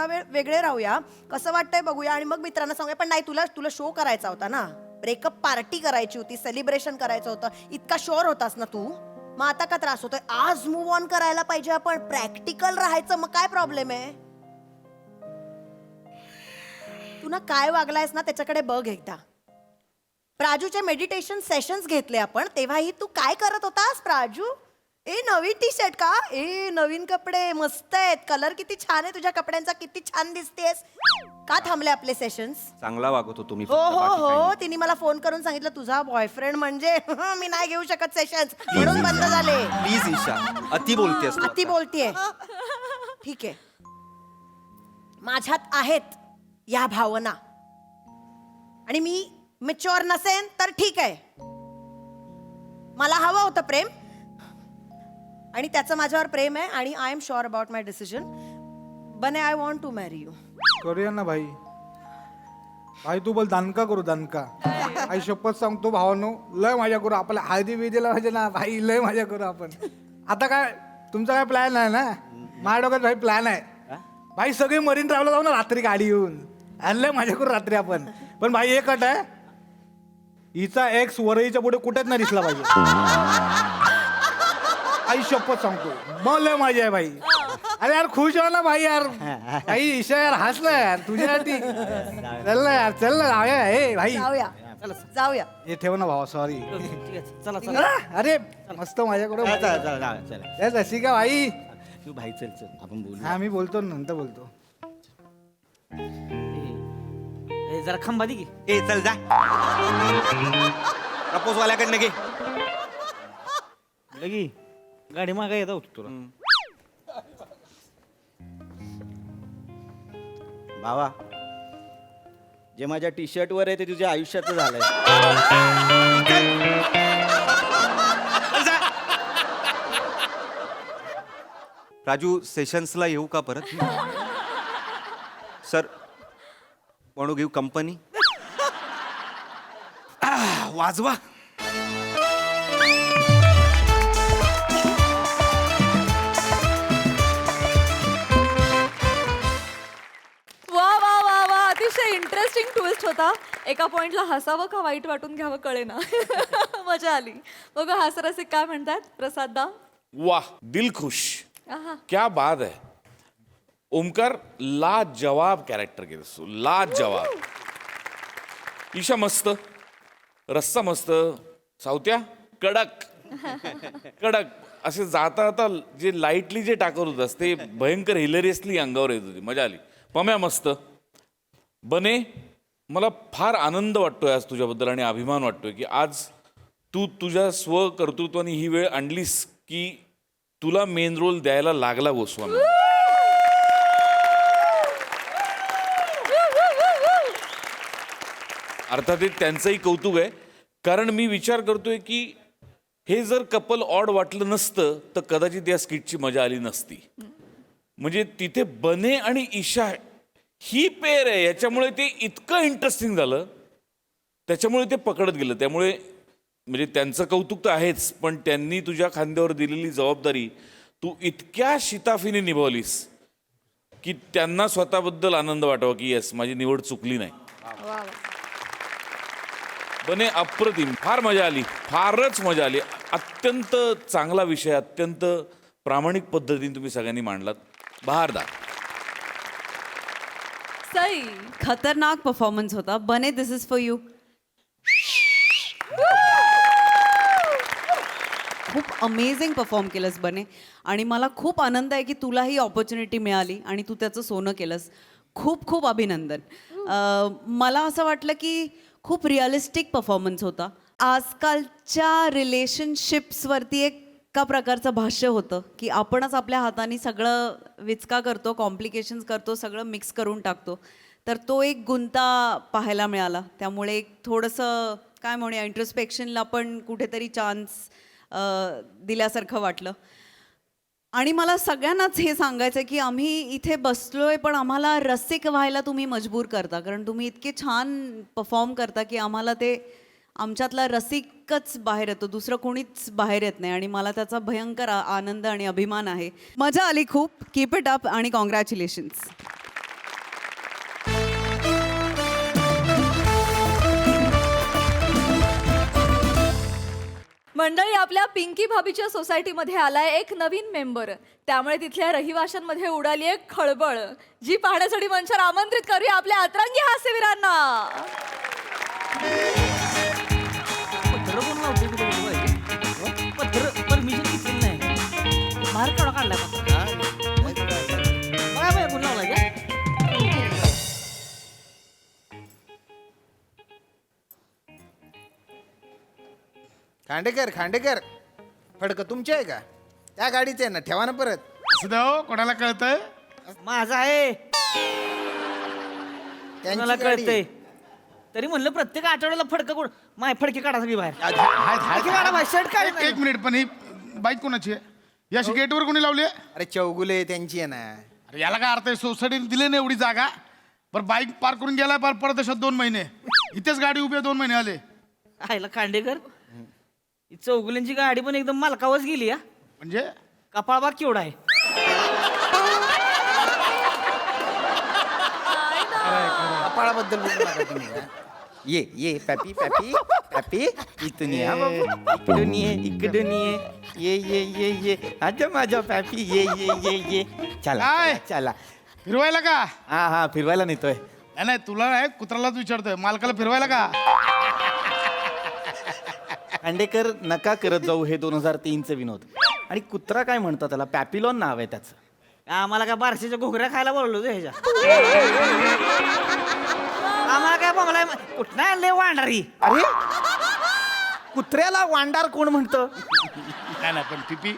वेळ वेगळे राहूया, कसं वाटतंय बघूया, आणि मग मित्रांना सांगूया. पण नाही, तुला शो करायचा होता ना, ब्रेकअप पार्टी करायची होती, सेलिब्रेशन करायचं होतं, इतका शुअर होतास ना तू. मग आता का त्रास होतोय? आज मूव्ह ऑन करायला पाहिजे आपण, प्रॅक्टिकल राहायचं. मग काय प्रॉब्लेम आहे? तू ना काय वागलायस ना त्याच्याकडे बघ एकदा. प्राजूचे मेडिटेशन सेशन्स घेतले आपण, तेव्हाही तू काय करत होतास प्राजू? ए नवीन टी शर्ट का? ए नवीन कपडे मस्त आहेत, कलर किती छान आहे तुझ्या कपड्यांचा, किती छान दिसतेस. का थांबले आपले सेशन्स? चांगला वागत होतो मी. हो हो हो, तिने मला फोन करून सांगितलं तुझा बॉयफ्रेंड म्हणजे मी नाही घेऊ शकत सेशन्स, म्हणून बंद झाले. प्लीज ईशा, अति बोलतेस तू अति आता. बोलतीये. ठीक आहे, माझ्यात आहेत या भावना, आणि मी मॅच्युअर नसेन तर ठीक आहे. मला हवं होतं प्रेम, आणि त्याचं माझ्यावर प्रेम आहे, आणि I am sure about my decision. बने, I want to marry you. करूया ना भाई. भाई तू बोल दणका करू, दणका. आई शपथ सांगतो भावानो, लय मजा करू. आपल्या हळदी बिदीला म्हणजे ना भाई लय मजा करू आपण. आता काय तुमचा काय प्लॅन आहे ना? माझ्या डोक्यात भाई प्लॅन आहे भाई, सगळे मरीन ड्राईव्हला जाऊ ना रात्री गाडी घेऊन, आणि लय मजा करू रात्री आपण. पण भाई एक अट आहे, हिचा एक्स वरईच्या पुढे कुठेच नाही दिसला पाहिजे. आई शपथ सांगतो, मग लय मजा आहे भाई. अरे यार खुश हो ना भाई यार. भाई ईशा यार हसला यार तुझ्यासाठी. चल ना यार, चल ना जाऊया. हे भाई जाऊया जाऊया. हे ठेव ना भावा, सॉरी. ठीक आहे, चला चला. अरे मस्त माझ्या चला, चला, चला, चला. रसिका भाई. तू भाई चल चल, आपण बोलू. हा मी बोलतो, नंतर बोलतो. ए, जरा खंबा दे की. ए चल जा, प्रपोज वाल्याकडनं घे. लगी गाडी मागा येत होतो तुला. भावा, जे माझ्या टी शर्ट वर आहे ते तुझ्या आयुष्याचं झालंय. राजू, सेशन्सला येऊ का परत? सर, म्हणू घेऊ कंपनी? वाजवा. वा वा वा वा, अतिशय इंटरेस्टिंग ट्विस्ट होता. एका पॉइंटला हसावं का वाईट वाटून घ्यावं कळेना. मजा आली. बघा हास्यरसिक काय म्हणतात. प्रसाद दा. वाह, दिल खुश. आहा. क्या बात है. ओमकार लाजवाब कॅरेक्टर केलं, लाजवाब. ईशा मस्त, रस्सा मस्त, सावत्या कडक कडक. असे जाता जाता जे लाईटली जे टाकत होतास ते भयंकर हिलेरियसली अंगावर येत होती, मजा आली. पम्या मस्त. बने, मला फार आनंद वाटतोय आज तुझ्याबद्दल, आणि अभिमान वाटतोय की आज तू तुझ्या स्वकर्तृत्वाने ही वेळ आणलीस की तुला मेन रोल द्यायला लागला गोस्वामी. अर्थात हे त्यांचंही कौतुक आहे, कारण मी विचार करतोय की हे जर कपल ऑड वाटलं नसतं तर कदाचित या स्किटची मजा आली नसती. म्हणजे तिथे बने आणि ईशा ही पेर आहे, याच्यामुळे ते इतकं इंटरेस्टिंग झालं, त्याच्यामुळे ते पकडत गेलं. त्यामुळे म्हणजे त्यांचं कौतुक तर आहेच, पण त्यांनी तुझ्या खांद्यावर दिलेली जबाबदारी तू इतक्या शिताफीने निभावलीस की त्यांना स्वतःबद्दल आनंद वाटावा की येस, माझी निवड चुकली नाही. बने, अप्रतिम, फार मजा आली, फारच मजा आली. अत्यंत चांगला विषय, अत्यंत प्रामाणिक पद्धतीने तुम्ही सगळ्यांनी मांडलात. बहारदार. सई. खतरनाक परफॉर्मन्स होता. बने, दिस इज फॉर यू. खूप अमेझिंग परफॉर्म केलंस बने, आणि मला खूप आनंद आहे की तुला ही ऑपॉर्च्युनिटी मिळाली आणि तू त्याचं सोनं केलंस. खूप खूप अभिनंदन. मला असं वाटलं की खूप रिअलिस्टिक परफॉर्मन्स होता. आजकालच्या रिलेशनशिप्सवरती एका प्रकारचं भाष्य होतं की आपणच आपल्या हाताने सगळं विचका करतो, कॉम्प्लिकेशन्स करतो, सगळं मिक्स करून टाकतो. तर तो एक गुंता पाहायला मिळाला. त्यामुळे एक थोडंसं काय म्हणूया इंट्रोस्पेक्शनला पण कुठेतरी चान्स दिल्यासारखं वाटलं. आणि मला सगळ्यांनाच हे सांगायचं आहे की आम्ही इथे बसलोय पण आम्हाला रसिक व्हायला तुम्ही मजबूर करता, कारण तुम्ही इतके छान परफॉर्म करता की आम्हाला ते आमच्यातला रसिकच बाहेर येतो, दुसरं कोणीच बाहेर येत नाही. आणि मला त्याचा भयंकर आनंद आणि अभिमान आहे. मजा आली खूप. कीप इट अप आणि कॉंग्रॅच्युलेशन्स. मंडळी, आपल्या पिंकी भाभीच्या सोसायटीमध्ये आलाय एक नवीन मेंबर. त्यामुळे तिथल्या रहिवाशांमध्ये उडाली एक खळबळ, जी पाहण्यासाठी मंचावर आमंत्रित करूया आपल्या अतरंगी हास्यवीरांना. पत्र कोण लावते तिथे बघू पत्र परमिशन घेतलेली नाही, बाहेर काढा काढलाय बघा कोण लावलाय का? खांडेकर फडकं तुमचे आहे का? त्या गाडीचे आहे ना, ठेवा ना परत. सुद्धा कोणाला कळतंय? माझा आहे, त्यांची मला गाडी. कळतंय. तरी म्हणलं प्रत्येक आठवड्याला फडकं कोण माय फडके काढा सगळी बाहेर. हाय, फडके काढा बाहेर, शर्ट काढ. एक मिनिट, पण ही बाईक कोणाची आहे? या गेटवर कोणी लावली आहे? अरे चौगुले त्यांची आहे ना. अरे याला काय अर्थ आहे? सोसायटीने दिली ना एवढी जागा, बरं बाईक पार्क करून गेलाय परत देशात 2 महिने, इथेच गाडी उभी आहे, 2 महिने आले. आयला खांडेकर, ही चौगुल्यांची गाडी पण एकदम मालकावच गेली हा. म्हणजे कपाळ बाग केवढा आहे. कपाळाबद्दल बोलू नका तुम्ही. हा? ये पॅपी पॅपी पॅपी इथून ये. हा बाबू, इकडून ये. अच्छा माझा पॅपी, ये. चला काय? चला. फिरवायला का? हा फिरवायला नेतोय. नाही तुला नाही, कुत्रालाच विचारतोय, मालकाला फिरवायला का? खांडेकर नका करत जाऊ हे 2003चे विनोद. आणि कुत्रा काय म्हणतात त्याला, पॅपिलॉन नाव आहे त्याचं. आम्हाला काय बारशीच्या घोगऱ्या खायला बोललो ह्याच्या. आम्हाला काय बोंबलाय कुठं आणले वांडारी. अरे कुत्र्याला वांडार कोण म्हणतं? नाही पण टिपी,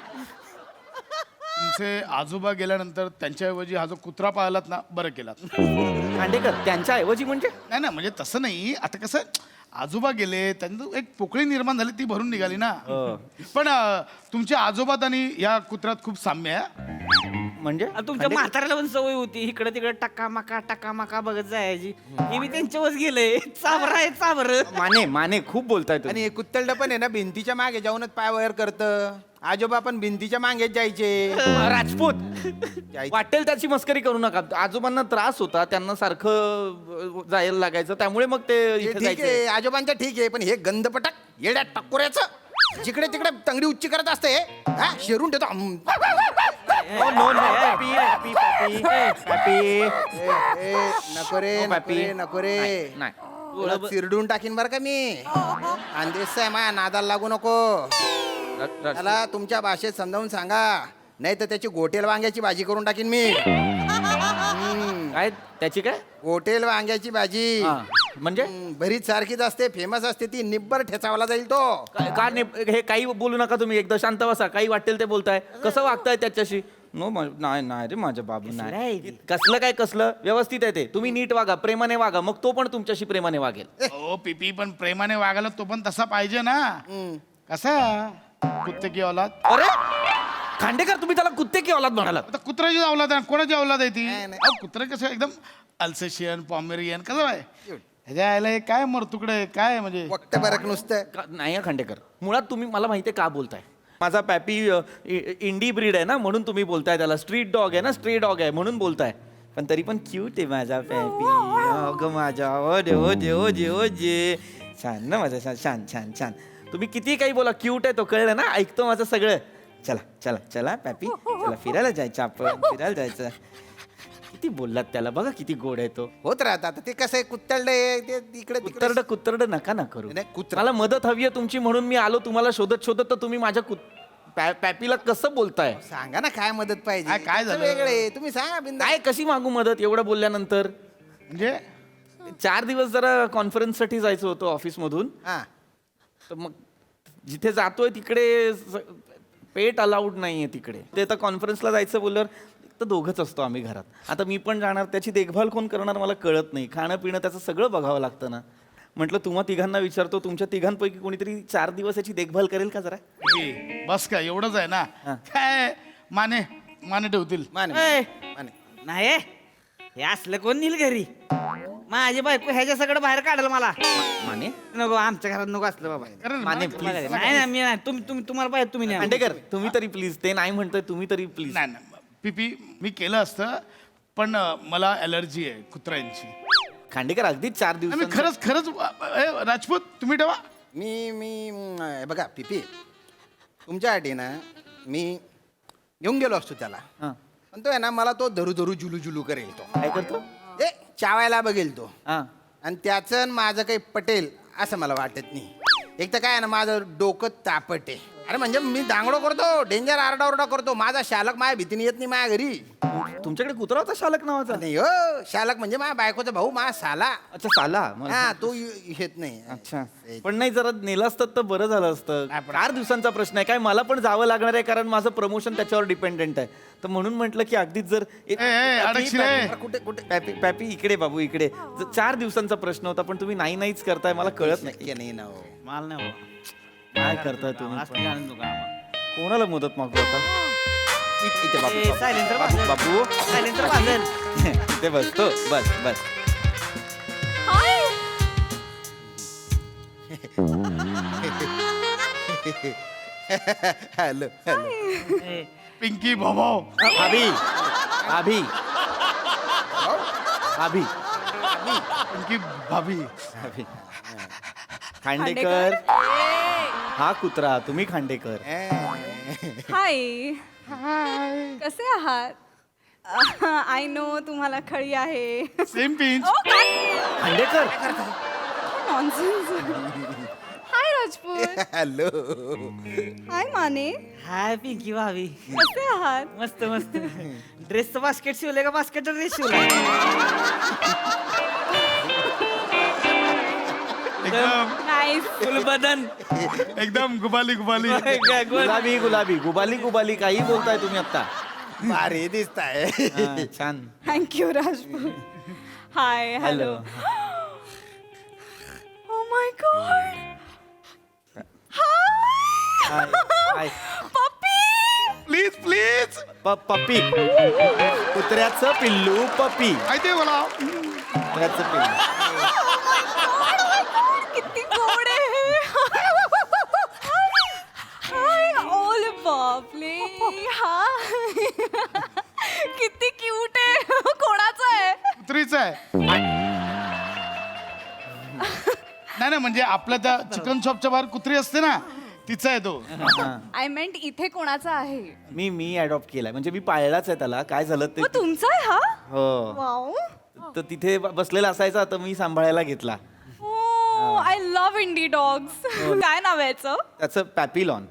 तुमचे आजोबा गेल्यानंतर त्यांच्याऐवजी हा जो कुत्रा पाहिलात ना, बरं केलात. खांडेकर त्यांच्या ऐवजी म्हणजे? नाही म्हणजे तसं नाही. आता कसं आजोबा गेले, त्यांचं एक पोकळी निर्माण झाली, ती भरून निघाली ना. पण तुमच्या आजोबात आणि या कुत्र्यात खूप साम्य आहे. म्हणजे तुमच्या म्हाताऱ्याला पण सवय होती इकडे तिकडे टक्का मका बघत जायची. हे मी त्यांच्यावरच गेले. चाबर आहे चाबर. माने खूप बोलताय तुम्ही. आणि हे कुत्तलडं पण आहे ना, भिंतीच्या मागे जाऊनच पाय वर करतं. आजोबा पण भिंतीच्या मागेच जायचे. राजपूत वाटेल त्याची मस्करी करू नका. आजोबांना त्रास होता, त्यांना सारखं जायला लागायचं, त्यामुळे मग ते हे इथे ठीक जायचे. आहे, आजोबांच्या ठीक आहे, पण हे गंधपटक येड्या टक्कोऱ्याचं जिकडे तिकडे तंगडी उच्ची करत असते. हा, शिरून ठेवतो. नको रे. नाही. तुला चिरडून टाकीन बरं का मी. अंदेश आहे माझ्या नादाला लागू नको. त्याला तुमच्या भाषेत समजावून सांगा, नाही तर त्याची गोटेल वांग्याची भाजी करून टाकीन मी. काय त्याची काय? गोटेल वांग्याची भाजी. म्हणजे भरीत सारखीच असते, फेमस असते ती. निब्बर ठेचावला जाईल तो. का हे काही बोलू नका तुम्ही, एकदा शांत बसा. काही वाटेल ते बोलताय. कसं वागताय त्याच्याशी? नाही रे माझ्या बाबू, नाही. कसलं व्यवस्थित आहे ते. तुम्ही नीट वागा, प्रेमाने वागा, मग तो पण तुमच्याशी प्रेमाने वागेल. ओ पिपी, पण प्रेमाने वागायला तो पण तसा पाहिजे ना. कसा कुत्ते की औलाद? अरे खांडेकर, तुम्ही त्याला कुत्ते की औलाद म्हणालात. आता कुत्र्याची औलाद आहे, कोणाची औलाद आहे ती? नाही. कुत्रे कसं एकदम अल्सेशियन पॉमेरियन कसं आहे ह्याच्या आयला हे काय तुकडे काय म्हणजे? वक्त बरक नुसतं. नाही खांडेकर, मुळात तुम्ही मला माहिती आहे का बोलताय. माझा पॅपी इंडी ब्रीड आहे ना, म्हणून तुम्ही बोलताय त्याला. स्ट्रीट डॉग आहे ना, स्ट्रे डॉग आहे म्हणून बोलताय. पण तरी पण क्यूट आहे माझा पॅपी. अगं माझा ओ जे छान ना माझा, छान. तुम्ही किती काही बोला, क्यूट आहे तो, कळलं ना, ऐकतो माझं सगळं. चला पॅपी, चला फिरायला जायचं आपण, फिरायला जायचं. किती बोललात त्याला, बघा किती गोड आहे तो. होत राहतात. आता ते कसं आहे, कुत्तलड आहे ते इकडे कुत्तरड नका ना करू. नाही, कुत्रा. मला मदत हवी आहे तुमची, म्हणून मी आलो तुम्हाला शोधत तर तुम्ही माझ्या पॅपीला कसं बोलताय? सांगा ना काय मदत पाहिजे. काय झालं? वेगळे तुम्ही सांगा बिंदा. काय कशी मागू मदत एवढं बोलल्यानंतर? म्हणजे 4 दिवस जरा कॉन्फरन्ससाठी जायचं होतं ऑफिसमधून. हा, तर मग जिथे जातोय तिकडे पेट अलाउड नाहीये तिकडे. ते तर कॉन्फरन्सला जायचं बोलल्यावर फक्त दोघंच असतो आम्ही घरात. आता मी पण जाणार, त्याची देखभाल कोण करणार मला कळत नाही. खाणं पिणं त्याचं सगळं बघावं लागतं ना. म्हटलं तुम्हा तिघांना विचारतो, तुमच्या तिघांपैकी कोणीतरी 4 दिवस याची देखभाल करेल का जरा? बस काय एवढंच आहे ना. काय माने माने ठेवतील. ए, नाही हे असलं कोण नेईल घरी? माझी बायको ह्याच्या सगळं बाहेर काढलं मला. माने नको, आमच्या घरात नको असलं बाबा. अरे माने मला- please. नाही नाही, मी नाही. तुम्हाला पाहिजे तुम्ही न्या. खांडेकर तुम्ही तरी प्लीज. ते नाही म्हणतोय, तुम्ही तरी प्लीज. नाही नाही पिपी मी केलं असतं पण मला ॲलर्जी आहे कुत्र्यांची. खांडेकर अगदीच 4 मी दिवस खरंच खरंच राजपूत तुम्ही ठेवा. मी बघा पिपी तुमच्यासाठी ना मी घेऊन गेलो असतो त्याला, पण तो आहे ना मला तो धरू धरू जुलू जुलू करेल. तो काय करतो? ए चावायला बघेल तो, हा आणि त्याचं आणि माझं काही पटेल असं मला वाटत नाही. एक तर काय आहे ना माझं डोकं तापट आहे. अरे म्हणजे मी दांगडो करतो, डेंजर आरडाओरडा करतो. माझा शालक माझ्या भीतीने येत नाही माझ्या घरी. तुमच्याकडे कुत्रा होता शालक नावाचा? नाही हो, शालक म्हणजे माझ्या बायकोचा भाऊ माझा साला. अच्छा साला. हा तो येत नाही. अच्छा पण नाही, जरा नेलं असतं तर बरं झालं असतं. 4 दिवसांचा प्रश्न आहे. काय मला पण जावं लागणार आहे, कारण माझं प्रमोशन त्याच्यावर डिपेंडेंट आहे. तर म्हणून म्हटलं की अगदीच जर अडकशील रे. अरे कुठे कुठे पॅपी पॅपी इकडे बाबू इकडे. 4 दिवसांचा प्रश्न होता, पण तुम्ही नाहीच करताय. मला कळत नाही शक्य नाही ना हो. मला नाही बाबा. काय करताय तुम्ही. असली आणून नका आम्हाला. कोणाला मदत मागतो आता? इथे बाबू, ए, silencer बाबू वाजेल. बाबू Silencer वाजेल. इथे बसतो. बस बस. Hello hello. ए, पिंकी भाऊ भाभी भाभी भाभी पिंकी भाभी. खांडेकर हा कुत्रा, तुम्ही खांडेकर. हाय कसे आहात? आय नो तुम्हाला खळी आहे. Same pinch. Khandekar nonsense. Hi Rajput. Hello. Hi Mane. Hi Pinky भाभी. कसे आहात? मस्त मस्त. ड्रेसचं बास्केट शिवले का बास्केटचा ड्रेस शिवला? एकदम नाईस. फुल बदन. एकदम गुबाली गुबाली. गुलाबी गुलाबी गुबाली गुबाली काही बोलताय तुम्ही आता. भारी दिसताय. हा, छान. Thank you Rajput. Hi hello. Oh my God. Hi, hi. Puppy. Please please. Puppy कुत्र्याचं पिल्लू पप्पी. माहिती आहे मला. कुत्र्याचं पिल्लू. किती गोड आहे. हाय ओल बापले. हाय किती क्यूट आहे. कोणाचं आहे? कुत्रीच आहे. नाही ना म्हणजे आपल्या त्या चिकन शॉपच्या बाहेर कुत्री असते ना, तिचा आहे तो. आय मेंट इथे कोणाचा आहे? मी अडॉप्ट केलाय, म्हणजे मी पाळलाच आहे त्याला. काय झालं ते मग तुमचा आहे हा? हो, वाव. तर तिथे बसलेला असायचा, तर मी सांभाळायला घेतला. I love indie dogs. काय नाव आहे याचं? त्याचं पॅपिलॉन.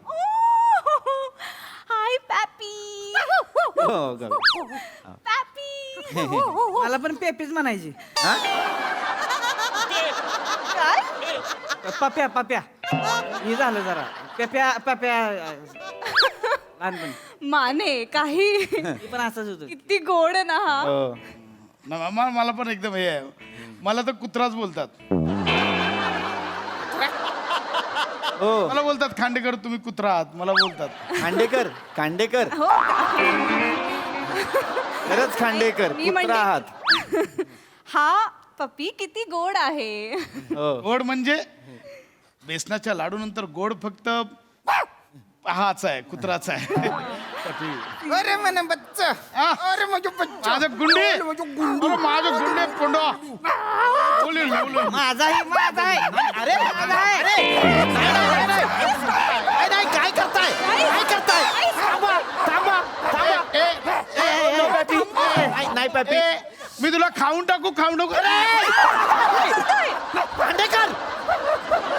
हाय पॅपी. हो ग. पॅपी. मला पण पेपीच म्हणायची. काय? पप्या पप्या. हे झालं जरा. पेप्या पप्या. लहानपणी माने काही हे पण असंच होतं. किती गोड आहे ना हा. हो. मला पण एकदम हे आहे. मला तर कुत्राच बोलतात. हो मला बोलतात खांडेकर तुम्ही कुत्रा आहात. मला बोलतात खांडेकर खांडेकर हो खरंच खांडेकर मी कुत्रा आहात. हा पप्पी किती गोड आहे. हो. गोड म्हणजे बेसनाच्या लाडू नंतर गोड फक्त हाच आहे, कुत्राचा आहे. अरे म्हणे बच्चा. अरे माझं बच्चा. माझं गुंडे. अरे माझं गुंडे पोंडा. बोलेल बोलेल. माझा आहे माझा आहे. अरे माझा आहे. नाही काय करताय काय करताय थांबा थांबा थांबा. No peppy. नाही पॅपी. मी तुला खाऊन टाकू. खांडेकर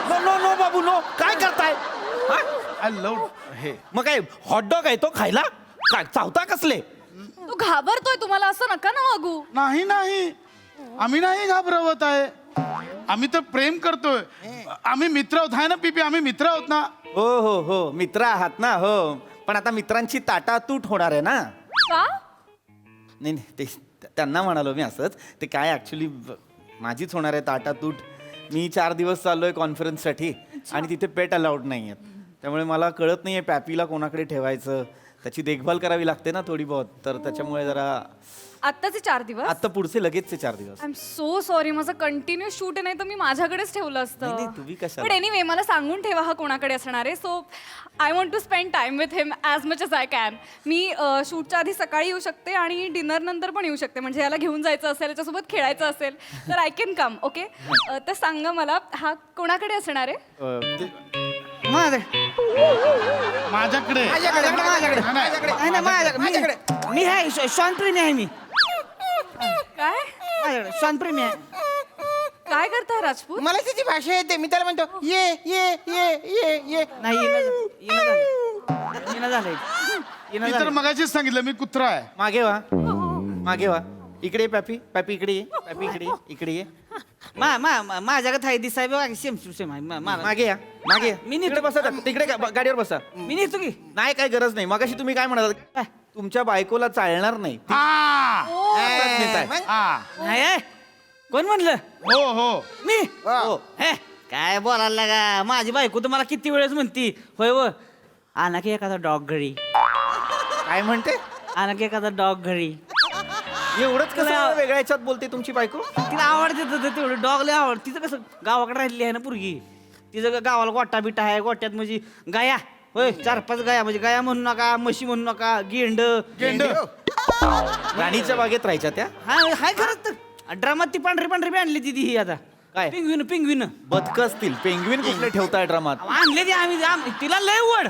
नो नो नो बाबू नो. काय करताय? आय लव्ह हे. मग काय हॉटडॉग आहे तो खायला? काय चावता कसले? तू घाबरतोय. तुम्हाला असं नका ना वागू. नाही नाही आम्ही नाही घाबरवत आहे. आम्ही तर प्रेम करतोय. आम्ही मित्र आहोत. आहे ना पिपी, आम्ही मित्र आहोत ना. हो हो हो मित्र आहात ना. हो पण आता मित्रांची ताटातूट होणार आहे ना. का? नाही नाही, ते त्यांना म्हणालो मी असंच. ते काय ॲक्च्युली माझीच होणार आहे ताटातूट. मी 4 दिवस चाललोय कॉन्फरन्ससाठी आणि तिथे पेट अलाउड नाही आहेत. त्यामुळे मला कळत नाही आहे पॅपीला कोणाकडे ठेवायचं. त्याची देखभाल करावी लागते ना थोडी बहुत. तर त्याच्यामुळे जरा आत्ताचे 4 दिवस आत्ता पुढचे लगेचचे 4 दिवस. I am so sorry. माझं कंटिन्यू शूट नाही तर मी माझ्याकडेच ठेवलं नाही, असतं. नाही, तुम्ही कशाला? पण एनिवे मला सांगून ठेवा हा कोणाकडे असणार आहे. So I want to spend time with him as much as I can. मी शूटच्या आधी सकाळी येऊ शकते आणि डिनर नंतर पण येऊ शकते. म्हणजे याला घेऊन जायचं असेल, याच्यासोबत खेळायचं असेल तर आय कॅन कम. ओके, तर सांगा मला हा कोणाकडे असणार आहे? माझ्याकडे मी आहे श्वानप्रेमी आहे. मी काय श्वानप्रेमी आहे. काय करताय राजपूत? मला त्याची भाषा येते. मी त्याला म्हणतो ये ये ये ये ये. नाही येणं झालंय. मी तर मगाशीच सांगितलं मी कुत्रा आहे. मागे वा, मागे वा. इकडे ये पॅपी, पॅपी इकडे ये, पॅपी इकडे ये, इकडे ये. माझ्याकडे आहे दिसाय बघा सेम सेम आहे. मागे या, मागे या. मी तिकडे बसा, तिकडे गाडीवर बसा. मी नेतो की. नाही काय गरज नाही. मगाशी तुम्ही काय म्हणाला? तुमच्या बायकोला चालणार नाही. आताच नेताय. नाही आहे? कोण म्हणलं? हो हो. मी हो. हे काय बोलायला लागा. माझी बायको तुम्हाला किती वेळेस म्हणती होय व आणा की एखादा डॉग घरी, काय म्हणते? आणा की एखादा डॉग घरी. एवढंच कसं वेगळ्या ह्याच्यात बोलते तुमची बायको? तिला आवडते तेवढं डॉग लय आवड. तिचं कसं गावाकडे राहिलेली आहे ना पोरगी. तिचं गावाला गोटा बिटा आहे. गोट्यात म्हणजे गाया होय 4-5 गाया. म्हणजे गाया म्हणू नका, म्हशी म्हणू नका, गेंड राणीच्या बागेत राहायच्या त्या. हाय खरंच तर ड्रामात ती पांढरी पांढरी बी आणली ती ही आता काय? पिंगविन बदक असतील. पेंग्विन कुठले ठेवताय ड्रामात? आणले ती तिला लय वड,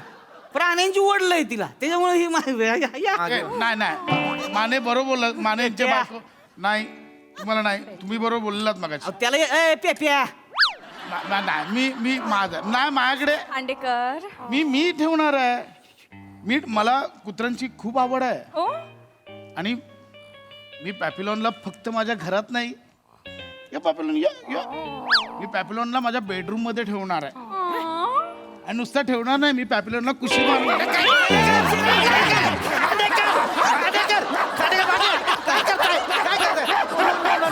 प्राण्यांची वड लय तिला. त्याच्यामुळे ही नाही नाही माने बरोबर बोलला. मानेच्या बायको नाही तुम्हाला नाही. तुम्ही बरोबर बोललात मगाशी. त्याला पेप्या नाही मी माझं नाही माझ्याकडे खांडेकर. मी ठेवणार आहे. मला कुत्र्यांची खूप आवड आहे. हो आणि मी पॅपिलॉनला फक्त माझ्या घरात नाही. या पॅपिलॉन या. मी पॅपिलॉनला माझ्या बेडरूम मध्ये ठेवणार आहे. आणि नुसतं ठेवणार नाही, मी पॅपिलॉनला कुशी मारणार.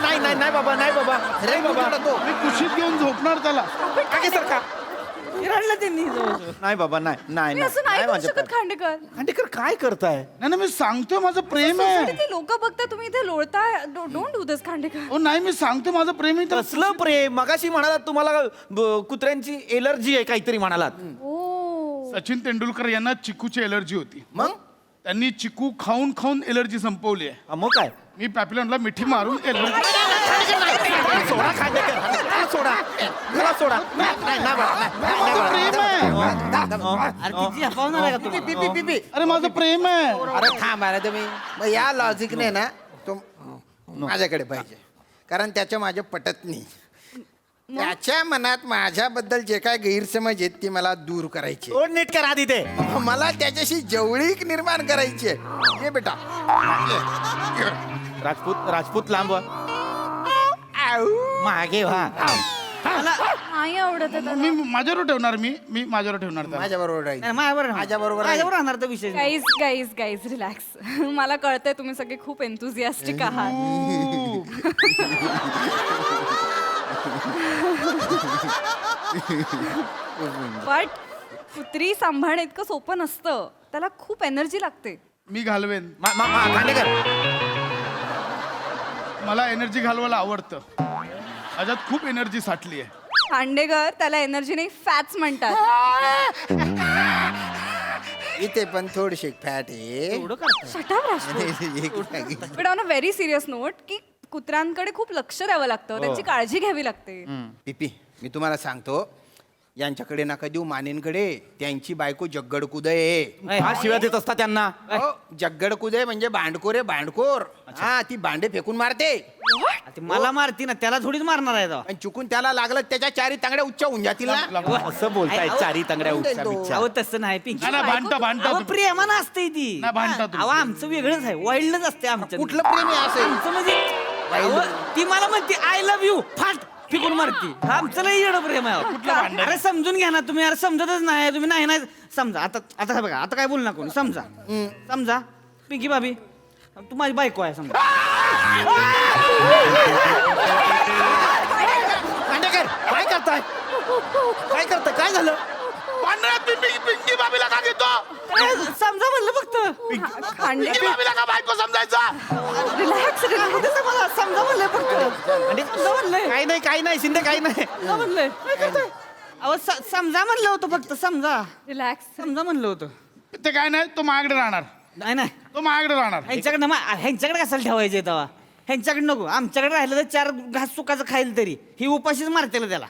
नाही नाही नाही बाबा, नाही बाबा, नाही बाबा. मी कुशीत घेऊन झोपणार त्याला. रडलं त्यांनी जवळ. नाही बाबा, नाही नाही मी असं नाही करू माझ्या शकत खांडेकर. खांडेकर काय करताय? नाही मी सांगतोय माझं प्रेम आहे. सोसायटीतली लोक बघता तुम्ही इथे लोळताय. डोंट डू दिस खांडेकर. हो नाही मी सांगतोय माझं प्रेम आहे. त्याला कसलं प्रेम? मगाशी म्हणालात तुम्हाला कुत्र्यांची एलर्जी आहे काहीतरी म्हणालात. सचिन तेंडुलकर यांना चिकूची एलर्जी होती. मग त्यांनी चिकू खाऊन खाऊन एलर्जी संपवली आहे. मग काय? मी पॅपिलॉनला मिठी मारून एलर्जी. सोडा खांडेकर, सोडा, मला सोडा. नाही नाही बाळा, नाही, नाही बाळा. प्रेम आहे. अरे तिची हपावणार आहे का तुम्हाला? अरे माझं प्रेम आहे. अरे थांब अरे तुम्ही. मग या लॉजिकने ना तो माझ्याकडे पाहिजे. कारण त्याच्या माझ्या पटत नाही. त्याच्या मनात माझ्याबद्दल जे काय गैरसमज आहेत ती मला दूर करायची. तोड नीट करा आधी ते. मला त्याच्याशी जवळीक निर्माण करायची आहे. ये बेटा. राजपूत लांब व्हा. मागे व्हा. नाही आवडत आहे मी माझ्यावर ठेवणार. मी माझ्यावर ठेवणार त्याला. माझ्या बरोबर राहील. नाही, माझ्याबरोबर माझ्याबरोबर माझ्याबरोबर राहणार तो विषय. Guys relax. मला कळतंय तुम्ही सगळे खूप एन्थुझियास्टिक आहात. बट कुत्री सांभाळणं इतकं सोपं नसतं. त्याला खूप एनर्जी लागते. मी घालवेन. खांडेकर, मला एनर्जी घालवायला आवडतं. माझ्यात खूप एनर्जी साठली आहे. खांडेकर त्याला एनर्जी नाही फॅट्स म्हणतात. इथे पण थोडीशी फॅट आहे. But on a very serious note की कुत्र्यांकडे खूप लक्ष द्यावं लागतं. त्यांची काळजी घ्यावी लागते. पिपी मी तुम्हाला सांगतो. यांच्याकडे नका देऊ मानेंकडे. त्यांची बायको जग्गड कुदय. हा शिव्या देत असता त्यांना. जग्गड कुदय म्हणजे भांडखोर आहे. भांडखोर. हा ती भांडे फेकून मारते. ते मला मारती ना, त्याला थोडीच मारणार आहे तो. आणि चुकून त्याला लागलं त्याच्या 4 तांगड्या उच्च होऊन जातील ना. असं बोलताय. 4 तांगड्या उठच्या बिच्छा. अहो तसं नाही पिंकी. नाही, भांडता अहो तुम्ही. प्रेमानं असते ती. नाही, भांडता तुम्ही. अहो आमचं वेगळंच आहे. वाईल्डच असते आमचं. कुठलं प्रेम आहे असं? आमचं म्हणजे अहो, ती मला म्हणते आय लव्ह यू फाट फिकून मारती. आमचं लई येणं प्रेम आहे. अरे समजून घ्या ना तुम्ही. अरे समजतच नाही तुम्ही. नाही समजा. आता बघा, आता काय बोलू नका कोणी. समजा पिंकी भाभी तू माझी बायको आहे समजा. खांडेकर काय करताय काय करताय काय झालं पांढऱ्या पिंकी बाबीला का घेतो? समजा म्हणलं फक्त. पिंकी बाबीला का बायको समजायचा? रिलॅक्स मला समजा म्हणलं फक्त. आणि काही नाही शिंदे काही नाही म्हणलंय अहो समजा म्हणलं होतं फक्त. समजा रिलॅक्स. समजा म्हणलं होतं. ते काय नाही, तो माझ्याकडे राहणार. नाही तो माझ्याकडे राहणार. ह्यांच्याकडे कशाला ठेवायचे तेव्हा. ह्यांच्याकडे नको. आमच्याकडे राहिलं तर 4 घास सुकाचं खाईल तरी ही उपाशीच मारतेला त्याला.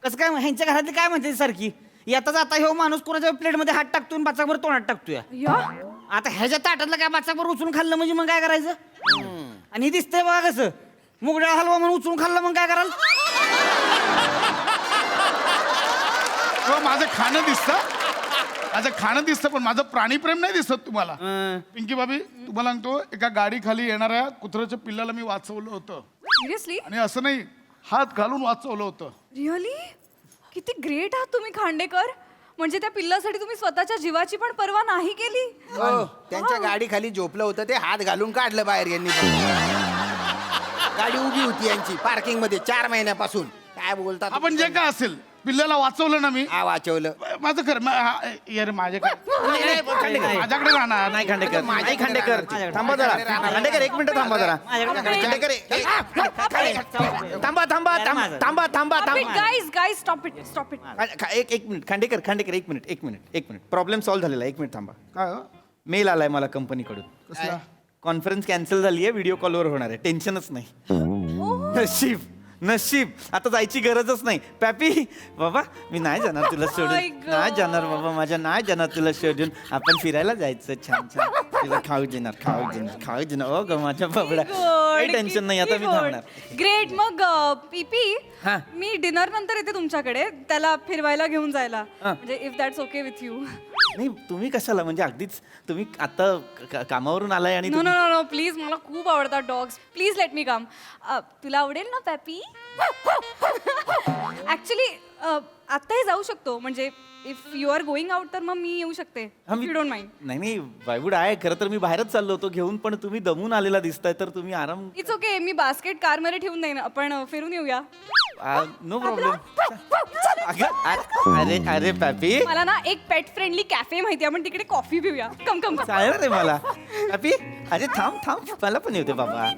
कसं काय ह्यांच्या घरातली काय म्हणते सारखी येता जाता ह्यो माणूस कोणाच्या प्लेटमध्ये हात टाकतोय बाचाभर तोंडात टाकतोय. आता ह्याच्या ताटातलं काय बाचाभर उचलून खाल्लं म्हणजे मग काय करायचं. आणि हे दिसतंय बघा कसं मुगडा हलवा म्हणून उचलून खाल्लं मग काय कराल. हो, माझं खाणं दिसतं पण माझं प्राणीप्रेम नाही दिसत तुम्हाला. पिंकी बाबी तुम्हाला सांगतो, एका गाडी खाली येणाऱ्या कुत्र्याच्या पिल्लाला मी वाचवलं होतं. सिरियसली? आणि असं नाही, हात घालून वाचवलं होतं. रिअली? किती ग्रेट आहात तुम्ही खांडेकर. म्हणजे त्या पिल्लासाठी तुम्ही स्वतःच्या जीवाची पण पर्वा नाही केली. हो, त्यांच्या गाडी खाली झोपलं होतं, ते हात घालून काढलं बाहेर यांनी. गाडी उभी होती यांची पार्किंग मध्ये 4 महिन्यापासून. काय बोलतात आपण जे काय असेल, पिल्ल्याला वाचवलं ना मी. हा, वाचवलं. माझं खरं यार माझ्याकडे राहणार. नाही खांडेकर नाही खांडेकर थांबा जरा खांडेकर 1 मिनिट थांबा जरा खांडेकर थांबा थांबा थांबा थांबा थांबा थांबा गाईज स्टॉप इट. एक minute Khandekar 1 minute problem solve झालेला 1 मिनिट थांबा. काय हो? मेल आलाय मला कंपनीकडून. कसला? कॉन्फरन्स कॅन्सल झाली आहे, व्हिडिओ कॉलवर होणार आहे. टेन्शनच नाही. नशीब आता जायची गरजच नाही. पॅपी बाबा मी नाही जाणार तुला सोडून. नाही जाणार बाबा माझ्या, नाही जाणार तुला सोडून. आपण फिरायला जायचं छान छान. तुला खाऊ देणार ओ ग माझ्या बाबडा. काही टेन्शन नाही, आता मी थांबणार. ग्रेट. मग पीपी हा. मी डिनर नंतर येते तुमच्याकडे त्याला फिरवायला घेऊन जायला. म्हणजे if that's okay with you. नाही तुम्ही कशाला, म्हणजे अगदीच तुम्ही आता कामावरून आलाय आणि नो नो नो प्लीज, मला खूप आवडतात dogs. Please let me come. तुला आवडेल ना पॅपी? ऍक्च्युली आत्ताही जाऊ शकतो. म्हणजे if you are going out तर मग मी येऊ शकते. You don't mind. नाही वायवूड आहे खरं तर. मी बाहेरच चाललो होतो घेऊन, पण तुम्ही दमून आलेला दिसताय तर तुम्ही आराम. It's okay. मी बास्केट कार मध्ये ठेवून देईन. आपण फिरून येऊया. No problem. अरे अरे पॅपी मला ना एक पेट फ्रेंडली कॅफे माहिती आहे. आपण तिकडे कॉफी पिऊया. कम कम. चालेल रे मला. पॅपी अरे थांब मला पण येते बाबा.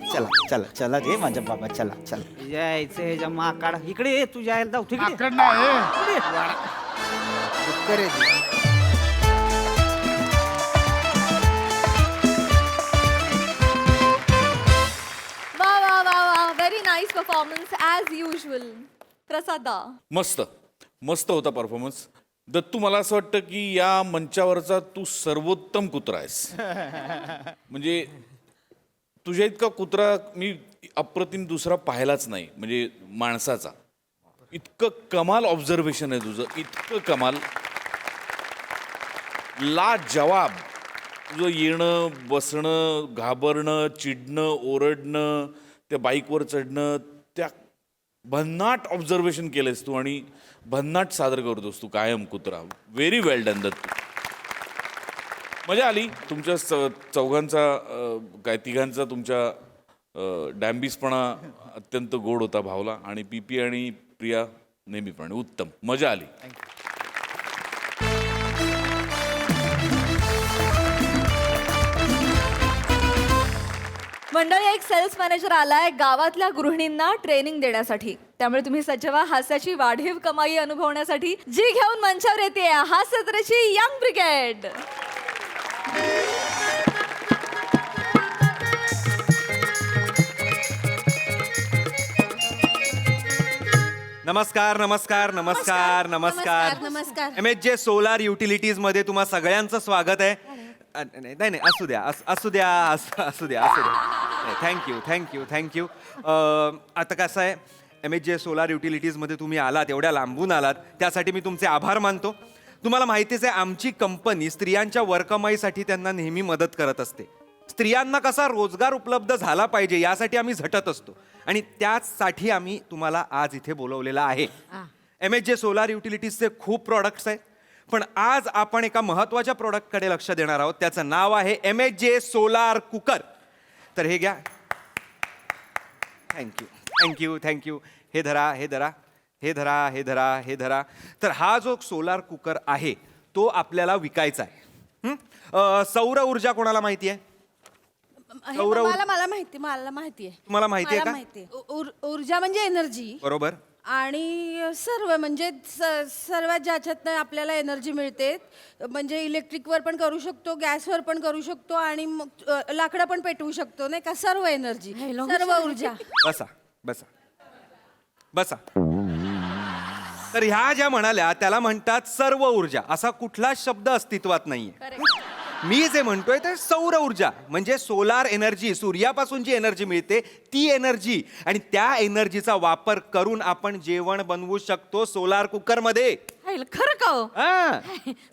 चला रे माझ्या बाबा. चला यायचं ह्याच्या माकाड इकडे ये. तुझ्या यायला जाऊ तिकडे. आकड नाही. वा वा वा वा, very nice performance as usual. प्रसादा. मस्त होता परफॉर्मन्स. दत्तू मला असं वाटतं की या मंचावरचा तू सर्वोत्तम कुत्रा आहेस. म्हणजे तुझ्या इतका कुत्रा मी अप्रतिम दुसरा पाहिलाच नाही, म्हणजे माणसाचा. इतकं कमाल ऑब्झर्वेशन आहे तुझं, इतकं कमाल. लाजवाब. तुझं येणं बसणं घाबरणं चिडणं ओरडणं त्या बाईकवर चढणं, त्या भन्नाट ऑब्झर्वेशन केलंयस तू आणि भन्नाट सादर करतोस तू कायम कुत्रा. व्हेरी वेल डन दत्तू. मजा आली तुमच्या चौघांचा काय तिघांचा तुमच्या डॅम्बिसपणा अत्यंत गोड होता भावला. आणि पीपी आणि प्रिया नेहमीप्रमाणे उत्तम. मजा आली. मंडळी, एक सेल्स मॅनेजर आलाय गावातल्या गृहिणींना ट्रेनिंग देण्यासाठी. त्यामुळे तुम्ही सज्ज व्हा हास्याची वाढीव कमाई अनुभवण्यासाठी. जी घेऊन मंचावर येते हास्य जत्रेची यंग ब्रिगेड. नमस्कार नमस्कार नमस्कार नमस्कार नमस्कार. MHJ सोलार युटिलिटीज मध्ये तुम्हा सगळ्यांचं स्वागत आहे. नाही असू द्या. थँक्यू. आता कसं आहे, MHJ सोलार युटिलिटीजमध्ये तुम्ही आलात, एवढ्या लांबून आलात, त्यासाठी मी तुमचे आभार मानतो. तुम्हाला माहितीच आहे आमची कंपनी स्त्रियांच्या वरकमाईसाठी त्यांना नेहमी मदत करत असते. स्त्रियांना कसा रोजगार उपलब्ध झाला पाहिजे यासाठी आम्ही झटत असतो आणि त्याचसाठी आम्ही तुम्हाला आज इथे बोलवलेलं आहे. MHJ सोलार युटिलिटीजचे खूप प्रॉडक्ट्स आहेत, पण आज आपण एका महत्त्वाच्या प्रॉडक्टकडे लक्ष देणार आहोत. त्याचं नाव आहे MHJ सोलार कुकर. तर हे घ्या. Thank you thank you thank you. हे धरा, हे धरा, हे धरा, हे धरा, हे धरा. तर हा जो सोलार कुकर आहे तो आपल्याला विकायचा आहे. सौर ऊर्जा कोणाला माहिती आहे? सौर ऊर्जा मला माहिती आहे. तुम्हाला माहिती आहे का? ऊर्जा म्हणजे एनर्जी बरोबर. आणि सर्व म्हणजे सर्व ज्याच्यात आपल्याला एनर्जी मिळते म्हणजे इलेक्ट्रिकवर पण करू शकतो, गॅसवर पण करू शकतो आणि मग लाकडं पण पेटवू शकतो नाही का. सर्व एनर्जी, सर्व ऊर्जा. बसा बसा बसा. तर ह्या ज्या म्हणाल्या त्याला म्हणतात सर्व ऊर्जा. असा कुठलाच शब्द अस्तित्वात नाहीये. मी जे म्हणतोय ते सौर ऊर्जा म्हणजे सोलार एनर्जी, सूर्यापासून जी एनर्जी मिळते ती एनर्जी, आणि त्या एनर्जीचा वापर करून आपण जेवण बनवू शकतो सोलार कुकर मध्ये. खरं का हो?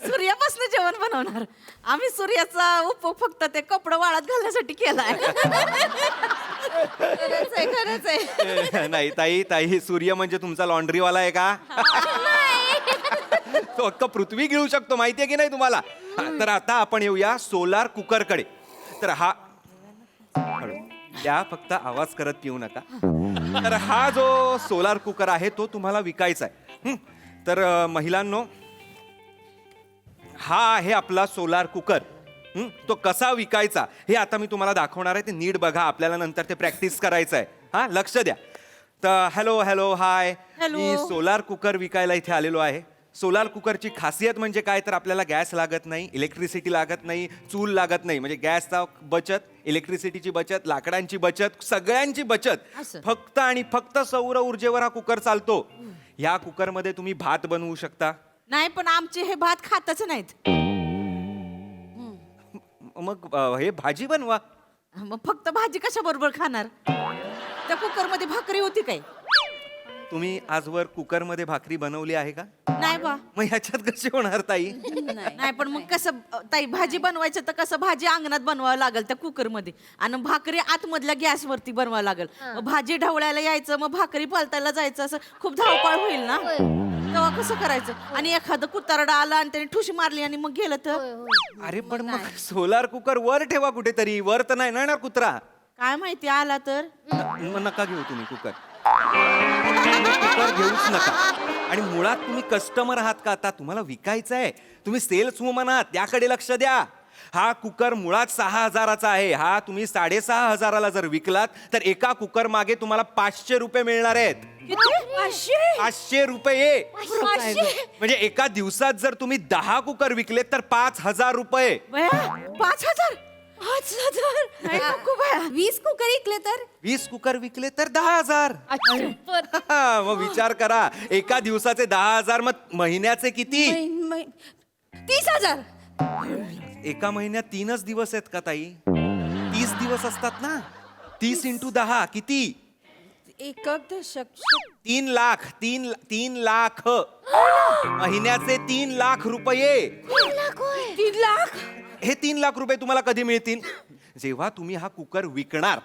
सूर्यापासून जेवण बनवणार? आम्ही सूर्याचा उपयोग फक्त ते कपडे वाळत घालण्यासाठी केलाय. खरंच आहे. नाही ताई, ताई सूर्य म्हणजे तुमचा लॉन्ड्रीवाला आहे का? तो अख्खा पृथ्वी घेऊ शकतो, माहितीये की नाही तुम्हाला? तर आता आपण येऊया सोलार कुकरकडे. तर हा त्या फक्त आवाज करत पिऊ नका. तर हा जो सोलार कुकर आहे तो तुम्हाला विकायचा आहे. तर महिलांनो, हा आहे आपला सोलार कुकर. तो कसा विकायचा हे आता मी तुम्हाला दाखवणार आहे. ते नीट बघा, आपल्याला नंतर ते प्रॅक्टिस करायचं आहे. हा, लक्ष द्या. तर हॅलो हॅलो हाय, मी सोलार कुकर विकायला इथे आलेलो आहे. सोलार कुकरची खासियत म्हणजे काय, तर आपल्याला गॅस लागत नाही, इलेक्ट्रिसिटी लागत नाही, चूल लागत नाही. म्हणजे गॅसचा बचत, इलेक्ट्रिसिटीची बचत, लाकडांची बचत, सगळ्यांची बचत. फक्त आणि फक्त सौर ऊर्जेवर हा कुकर चालतो. ह्या कुकरमध्ये तुम्ही भात बनवू शकता. नाही, पण आमचे हे भात खातच नाहीत. मग हे भाजी बनवा. मग फक्त भाजी कशा बरोबर खाणार? त्या कुकरमध्ये भाकरी होती काय? तुम्ही आजवर कुकरमध्ये भाकरी बनवली आहे का? नाही बा. मग ह्याच्यात कशी होणार ताई? नाही, पण मग कसं ताई भाजी बनवायचं तर कसं भाजी अंगणात बनवावं लागेल त्या कुकरमध्ये, आणि भाकरी आतमधल्या गॅसवरती बनवावं लागेल. मग भाजी ढवळायला यायचं, मग भाकरी पालतायला जायचं, असं खूप धावपळ होईल ना. तेव्हा कसं करायचं? आणि एखादं कुतारडा आला आणि त्याने ठुशी मारली आणि मग गेलं तर? अरे पण मग सोलार कुकर वर ठेवा कुठेतरी. वर तर नाही ना कुत्रा. काय माहिती आला तर? मग नका घेऊ तुम्ही कुकर. कुकर घेऊच नका. आणि मुळात तुम्ही कस्टमर आहात का आता? तुम्हाला विकायचं आहे, तुम्ही सेल्स वुमन आहात, त्याकडे लक्ष द्या. हा कुकर मुळात 6,000चा आहे. हा तुम्ही 6,500ला जर विकलात तर एका कुकर मागे तुम्हाला 500 रुपये मिळणार आहेत. 500 रुपये. म्हणजे एका दिवसात जर तुम्ही 10 कुकर विकलेत तर 5,000 रुपये. 5,000? 20 कुकर विकले तर? 20 कुकर विकले तर 10,000. मग विचार करा, एका दिवसाचे 10,000, मग महिन्याचे किती? 30,000. एका महिन्यात 3च दिवस आहेत का ताई? 30 दिवस असतात ना. 30 × 10 किती? एकक दशक. 3 लाख. 3 लाख महिन्याचे 3 लाख रुपये. 3 लाख. हे 3 लाख रुपये तुम्हाला कधी मिळतील? जेव्हा तुम्ही हा कुकर विकणार.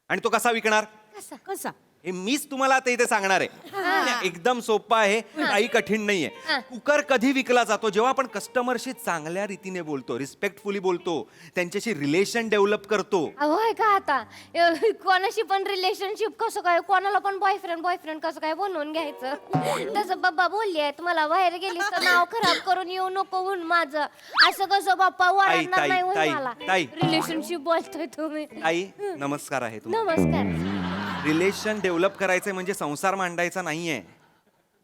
आणि तो कसा विकणार? कसा? हे मीच तुम्हाला आता इथे सांगणार आहे. एकदम सोपं आहे, काही कठीण नाहीये. कुकर कधी विकला जातो? जेव्हा आपण कस्टमरशी चांगल्या रीतीने बोलतो, रिस्पेक्टफुली बोलतो, त्यांच्याशी रिलेशन डेव्हलप करतो. होय का? आता कोणाशी पण रिलेशनशिप कसं काय, कोणाला पण बॉयफ्रेंड कसं काय बनवून घ्यायचं. तसं बाबा बोलली आहेत मला, बाहेर गेली तर नाव खराब करून येऊ नको म्हणून माझं. असं कसं बाप्पा वाढणार नाही म्हणून मला. रिलेशनशिप बोलतोय तुम्ही. ताई नमस्कार आहे तुम्हाला. नमस्कार. रिलेशन डेव्हलप करायचंय म्हणजे संसार मांडायचा नाहीये.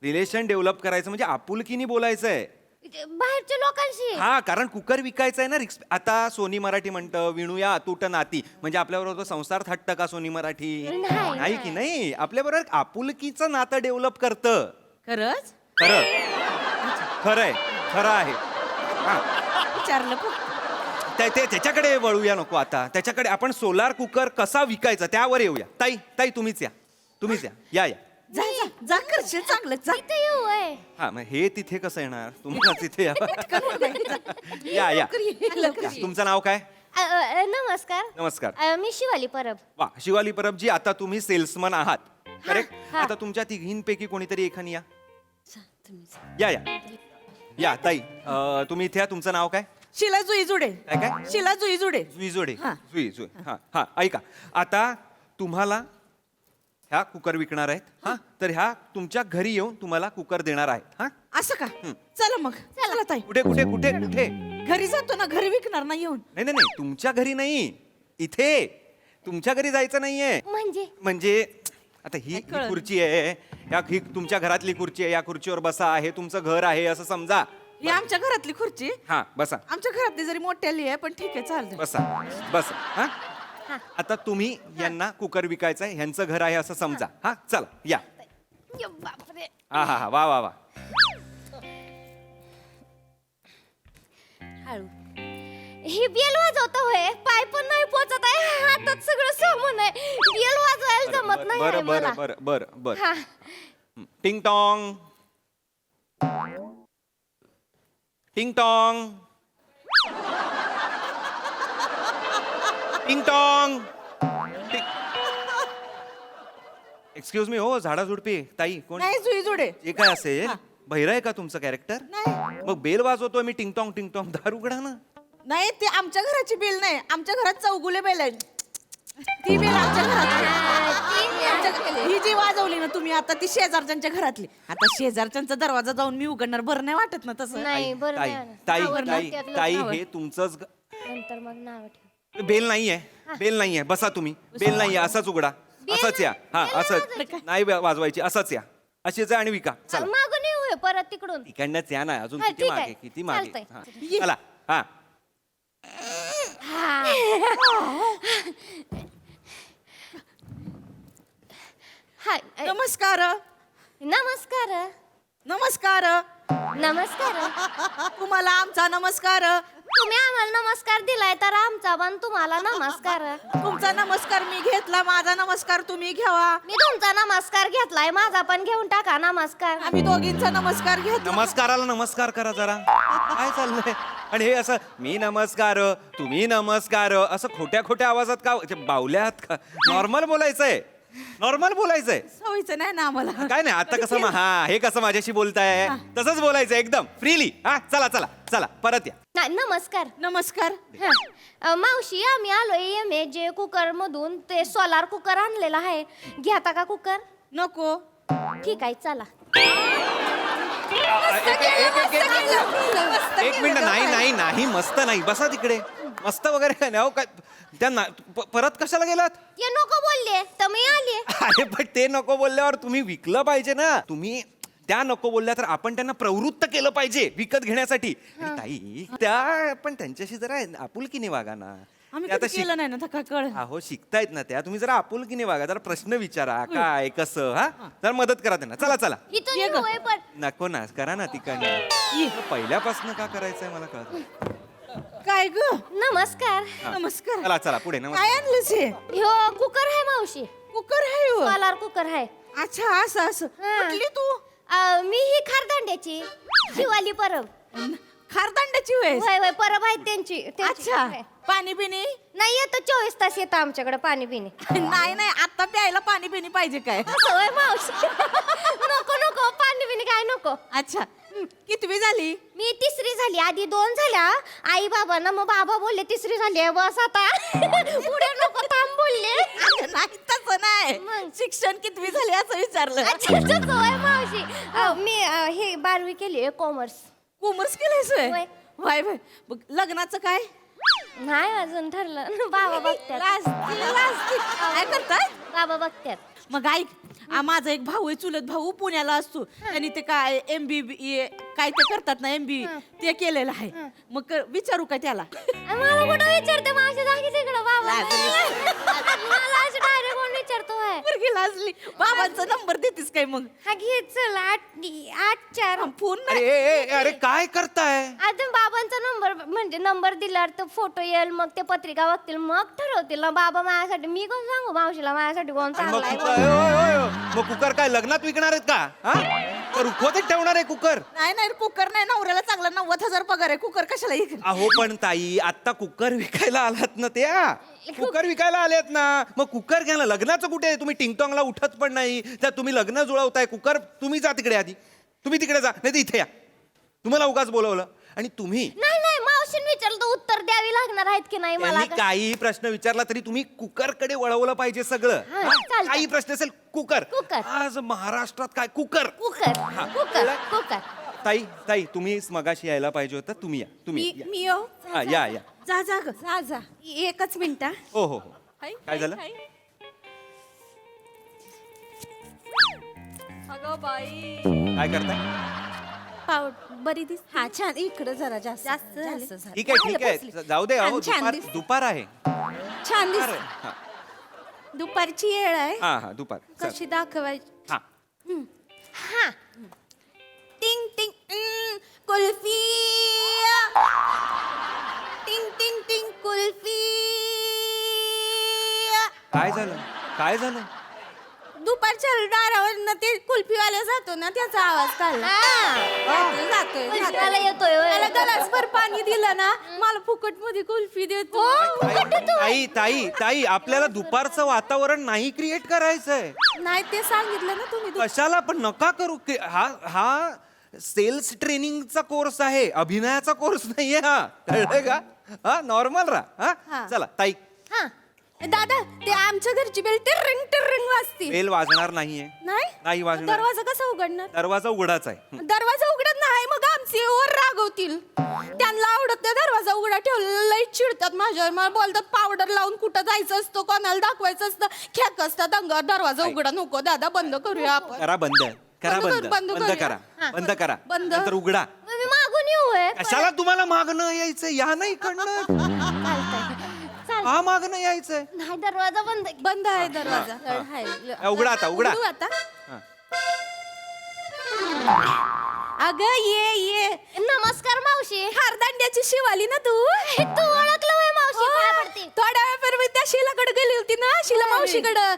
रिलेशन डेव्हलप करायचं म्हणजे आपुलकीनी बोलायचंय बाहेरच्या लोकांशी. हा, कारण कुकर विकायचा आहे ना. आता सोनी मराठी म्हणतं, विणूया अतूट नाती. म्हणजे आपल्याबरोबर संसार थाटतं का सोनी मराठी? नाही की नाही. आपल्याबरोबर आपुलकीचं नातं डेव्हलप करतं. खरंच? खरं खरंय, खरं आहे. हा, विचारलं फक्त. त्याच्याकडे वळूया नको आता. त्याच्याकडे आपण सोलार कुकर कसा विकायचा त्यावर येऊया. ताई तुम्हीच या. या जा करशील चांगलं. इथे येऊ आहे. हा, मग हे तिथे कसं येणार? तुम्हाला तिथे या. तुमचं नाव काय? नमस्कार. नमस्कार. मी शिवाली परब. वा, शिवाली परबजी, आता तुम्ही सेल्समन आहात, करेक्ट? आता तुमच्या तिघींपैकी कोणीतरी एखादी या. ताई तुम्ही इथे या. तुमचं नाव काय? शिला जुई जुडे काय काय शिला जुई जुडे जुई हा. जुई हा हा ऐका आता तुम्हाला ह्या कुकर विकणार आहेत हा तर ह्या तुमच्या घरी येऊन तुम्हाला कुकर देणार आहेत हा असं का चला मग चला ताई कुठे कुठे कुठे कुठे घरी जातो ना घरी विकणार ना येऊन नाही नाही नाही तुमच्या घरी नाही इथे तुमच्या घरी जायचं नाहीये म्हणजे आता ही खुर्ची आहे ही तुमच्या घरातली खुर्ची आहे या खुर्चीवर बसा हे तुमचं घर आहे असं समजा ही आमच्या घरातली खुर्ची हा बसा आमच्या घरातली जरी मोठ्याली आहे पण ठीक आहे चालतं बसा बसा हा आता तुम्ही यांना कुकर विकायचं आहे ह्यांचं घर आहे असं समजा हा चला या बापरे हा हा हा वा वा वा हळू ही बेल वाजवत होय पाय पण नाही पोचत आहे हातात सगळं सामान आहे बेल वाजवायला जमत नाही आहे बरं मला. बरं बरं बरं बरं हा. टिंग टॉंग टिंग टॉंग टिंग टॉंग एक्सक्यूज मी हो झाडाझुडपी ताई कोण नाही जुई जुडे जे काय असेल बहिरा आहे का तुमचं कॅरेक्टर मग बेल वाजवतोय मी टिंग टॉंग दार उघडा ना नाही ते आमच्या घराची बेल नाही आमच्या घरात चौगुले बेल आहे ती बेल आमच्या घरात ही जी वाजवली ना तुम्ही आता ती शेजारच्यांच्या घरातली आता शेजारच्यांचा दरवाजा जाऊन मी उघडणार बरं नाही वाटत ना तसं नाही बरं ताई नाही. ताई आवडलं ताई त्यातलं ताई नाव. हे तुमचंच नंतर मग नाव ठेव बेल नाहीये बसा तुम्ही बेल नाहीये असंच उघडा असंच या हा असंच नाही वाजवायची असंच या अशीच आहे आणि विका चला मागून येऊ परत तिकडून इकडनंच या ना अजून हा, किती ठीक मागे आहे. किती मागे चालतंय. हा. चला हा हाय नमस्कार नमस्कार नमस्कार नमस्कार तुम्हाला आमचा नमस्कार तुम्ही आम्हाला नमस्कार दिलाय तर आमचा पण तुम्हाला नमस्कार तुमचा नमस्कार मी घेतला माझा नमस्कार तुम्ही घ्यावा मी तुमचा नमस्कार घेतलाय माझा पण घेऊन टाका नमस्कार आम्ही दोघींचा नमस्कार घेतला नमस्काराला नमस्कार करा जरा काय चाललंय आणि हे असं मी नमस्कार तुम्ही नमस्कार असं खोट्या खोट्या आवाजात का बावल्यात का नॉर्मल बोलायचंय नॉर्मल बोलायचंय सवयीचं नाही ना आम्हाला काय नाही आता कसं हा हे कसं माझ्याशी बोलताय तसंच बोलायचं एकदम फ्रीली हा चला चला चला परत या नाही, नमस्कार नमस्कार हा. मावशी आम्ही आलोय MAJ कुकर मधून ते सोलार कुकर आणलेला आहे घेता का कुकर नको ठीक आहे चला एक मिनिट नाही नाही मस्त नाही बसा तिकडे मस्त वगैरे काय नाही अहो, काय त्यांना परत कशाला गेलात ते नको बोलले तर मी आले अरे पण ते नको बोलल्यावर तुम्ही विकलं पाहिजे ना तुम्ही त्या नको बोलल्या तर आपण त्यांना प्रवृत्त केलं पाहिजे विकत घेण्यासाठी आणि ताई त्या पण त्यांच्याशी जरा आपुलकीने वागा ना आम्ही ते आता कधी केलं नाही ना का कळ अहो शिकतायत ना त्या तुम्ही जरा आपुलकीने वागा जरा प्रश्न विचारा काय कसं हा जरा मदत करा त्यांना चला चला इथून येऊ होय पण नको ना करा ना तिकडनं पहिल्यापासून का करायचंय मला कळत काय ग नमस्कार नमस्कार चला चला पुढे काय नमस्कार आणलंस हे ह्यो कुकर आहे मावशी कुकर आहे हो. सोलार कुकर आहे अच्छा असं असं हा. कुठली तू मी ही खारदांड्याची शिवाली परब खारदांड्याची वेळ होय होय परब आहेत त्यांची अच्छा पाणी पिणी नाही येतं 24 तास येतं आमच्याकडे पाणी पिणे नाही नाही आता प्यायला पाणी पिणी पाहिजे काय असं होय मावशी नको नको पाणी पिणे काय नको अच्छा कितवी झाली मी तिसरी झाली आधी 2 झाल्या आई बाबा ना मग बाबा बोलले तिसरी झाली बस आता पुढे नको थांब बोलले अगं, नाही तसं नाही मग? शिक्षण कितवी झाली असं विचारलं अच्छा तसं होय मावशी मी हे 12वी केली कॉमर्स कॉमर्स केलंयस होय? होय. वाय वाय मग लग्नाचं काय नाही अजून ठरलं बाबा बघतात काय करताय बाबा बघतात मग ऐक माझा एक भाऊ आहे चुलत भाऊ पुण्याला असतो त्यांनी ते काय MBBA काय ते करतात ना MBA ते केलेलं आहे मग विचारू का त्याला मला कुठं विचारते माझ्या जागी तिकडं बाबा मला असं डायरेक्ट कोण विचारतो होय पोरगी लाजली बाबांचा नंबर देतीस काय मग हा घे चल 8 फोन अरे अरे काय करताय आता बाबांचा नंबर म्हणजे नंबर दिल्यावर तो फोटो येईल मग ते पत्रिका बघतील मग ठरवतील ना बाबा माझ्यासाठी मी कोण सांगू मावशीला माझ्यासाठी कोण आणि मग चांगला कुकर आहे ओय, ओय, ओय. मग कुकर काय लग्नात विकणार आहेत का हा तर रुखवतच ठेवणार आहे कुकर नाही नाही कुकर नाही नवऱ्याला चांगला 90,000 पगार आहे कुकर कशाला इक अहो पण ताई आता कुकर विकायला आलात ना त्या कुकर विकायला आलेत ना मग कुकर घ्या ना लग्नाचं कुठे तुम्ही टिंगटॉंगला उठत पण नाही त्या तुम्ही लग्न जुळवताय कुकर तुम्ही जा तिकडे आधी तुम्ही तिकडे जा नाही तर इथे या तुम्हाला उगाच बोलवलं आणि तुम्ही नाही नाही मावशी मावशीने विचारलं तर उत्तर द्यावी लागणार आहेत की नाही मला त्यांनी काही प्रश्न विचारला तरी तुम्ही कुकरकडे वळवलं पाहिजे सगळं. हा, हा? चालतंय. काही प्रश्न असेल कुकर. कुकर. आज महाराष्ट्रात काय कुकर. कुकर कुकर कुकर ताई ताई तुम्ही मगाशी यायला पाहिजे होतं, तुम्ही या तुम्ही या. मी येऊ हा, या या. जा जा ग जा जा एकच मिनिट हो हो हो. काय झालं? अगं बाई काय करताय? बरी दिस हा छान इकडे जरा जास्त जास्त झालं ठीक आहे ठीक आहे जाऊ दे अहो छान दुपार दिसते. दुपार आहे. छान दिस हा दुपारची वेळ आहे हा हा दुपार चल. कशी दाखवायची हा हा टिंग टिंग कुल्फी टिंग टिंग टिंग कुल्फी काय झालं काय झालं? दुपारच्या दारावर ते कुल्फीवाला जातो ना त्याचा आवाज काढला जातोय कुल्फीवाला येतोय होय. त्याला गलासभर पाणी दिलं ना मला फुकट मध्ये कुल्फी देतो ताई ताई ताई आपल्याला दुपारचं वातावरण नाही क्रिएट करायचंय. नाही ते सांगितलं ना तुम्ही कशाला पण नका करू. हा हा सेल्स ट्रेनिंगचा कोर्स आहे, अभिनयाचा कोर्स नाहीये हा. कळलंय का? हा नॉर्मल राहा. हा चला ताई. हा दादा ते आमच्या घरची बेल टिरिंग टिरिंग वाजती बेल वाजणार नाहीये. नाही नाही वाजणार. दरवाजा कसा उघडणार दरवाजा उघडाच आहे. दरवाजा उघडत नाही मग आमचे वर रागवतील. त्यांना आवडत नाही दरवाजा उघडा ठेवलेला लई चिडतात माझ्यावर. मला बोलतात पावडर लावून कुठं जायचं असतं कोणाला दाखवायचं असतं खेक असतात अंगावर. दरवाजा उघडा नको दादा बंद करूया आपण. करा बंद करा बंद बंद कर, बंद बंद करूया. करा हा. बंद करा बंद. नंतर उघडा. मी मागून येऊ होय. कशाला तुम्हाला मागणं यायचंय? या नाही इकडनं. चालतंय. हा मागणं यायचंय. नाही दरवाजा बंद बंद आहे दरवाजा उघडा आता उघडा. उघडू आता हा. अगं ये नमस्कार मावशी. हारदांड्याची शिवाली ना तू तू ओळखलं होय मावशी पाया पडते. थोड्या वेळापूर्वी त्या शिलाकडे गेली होती ना शिला मावशीकडं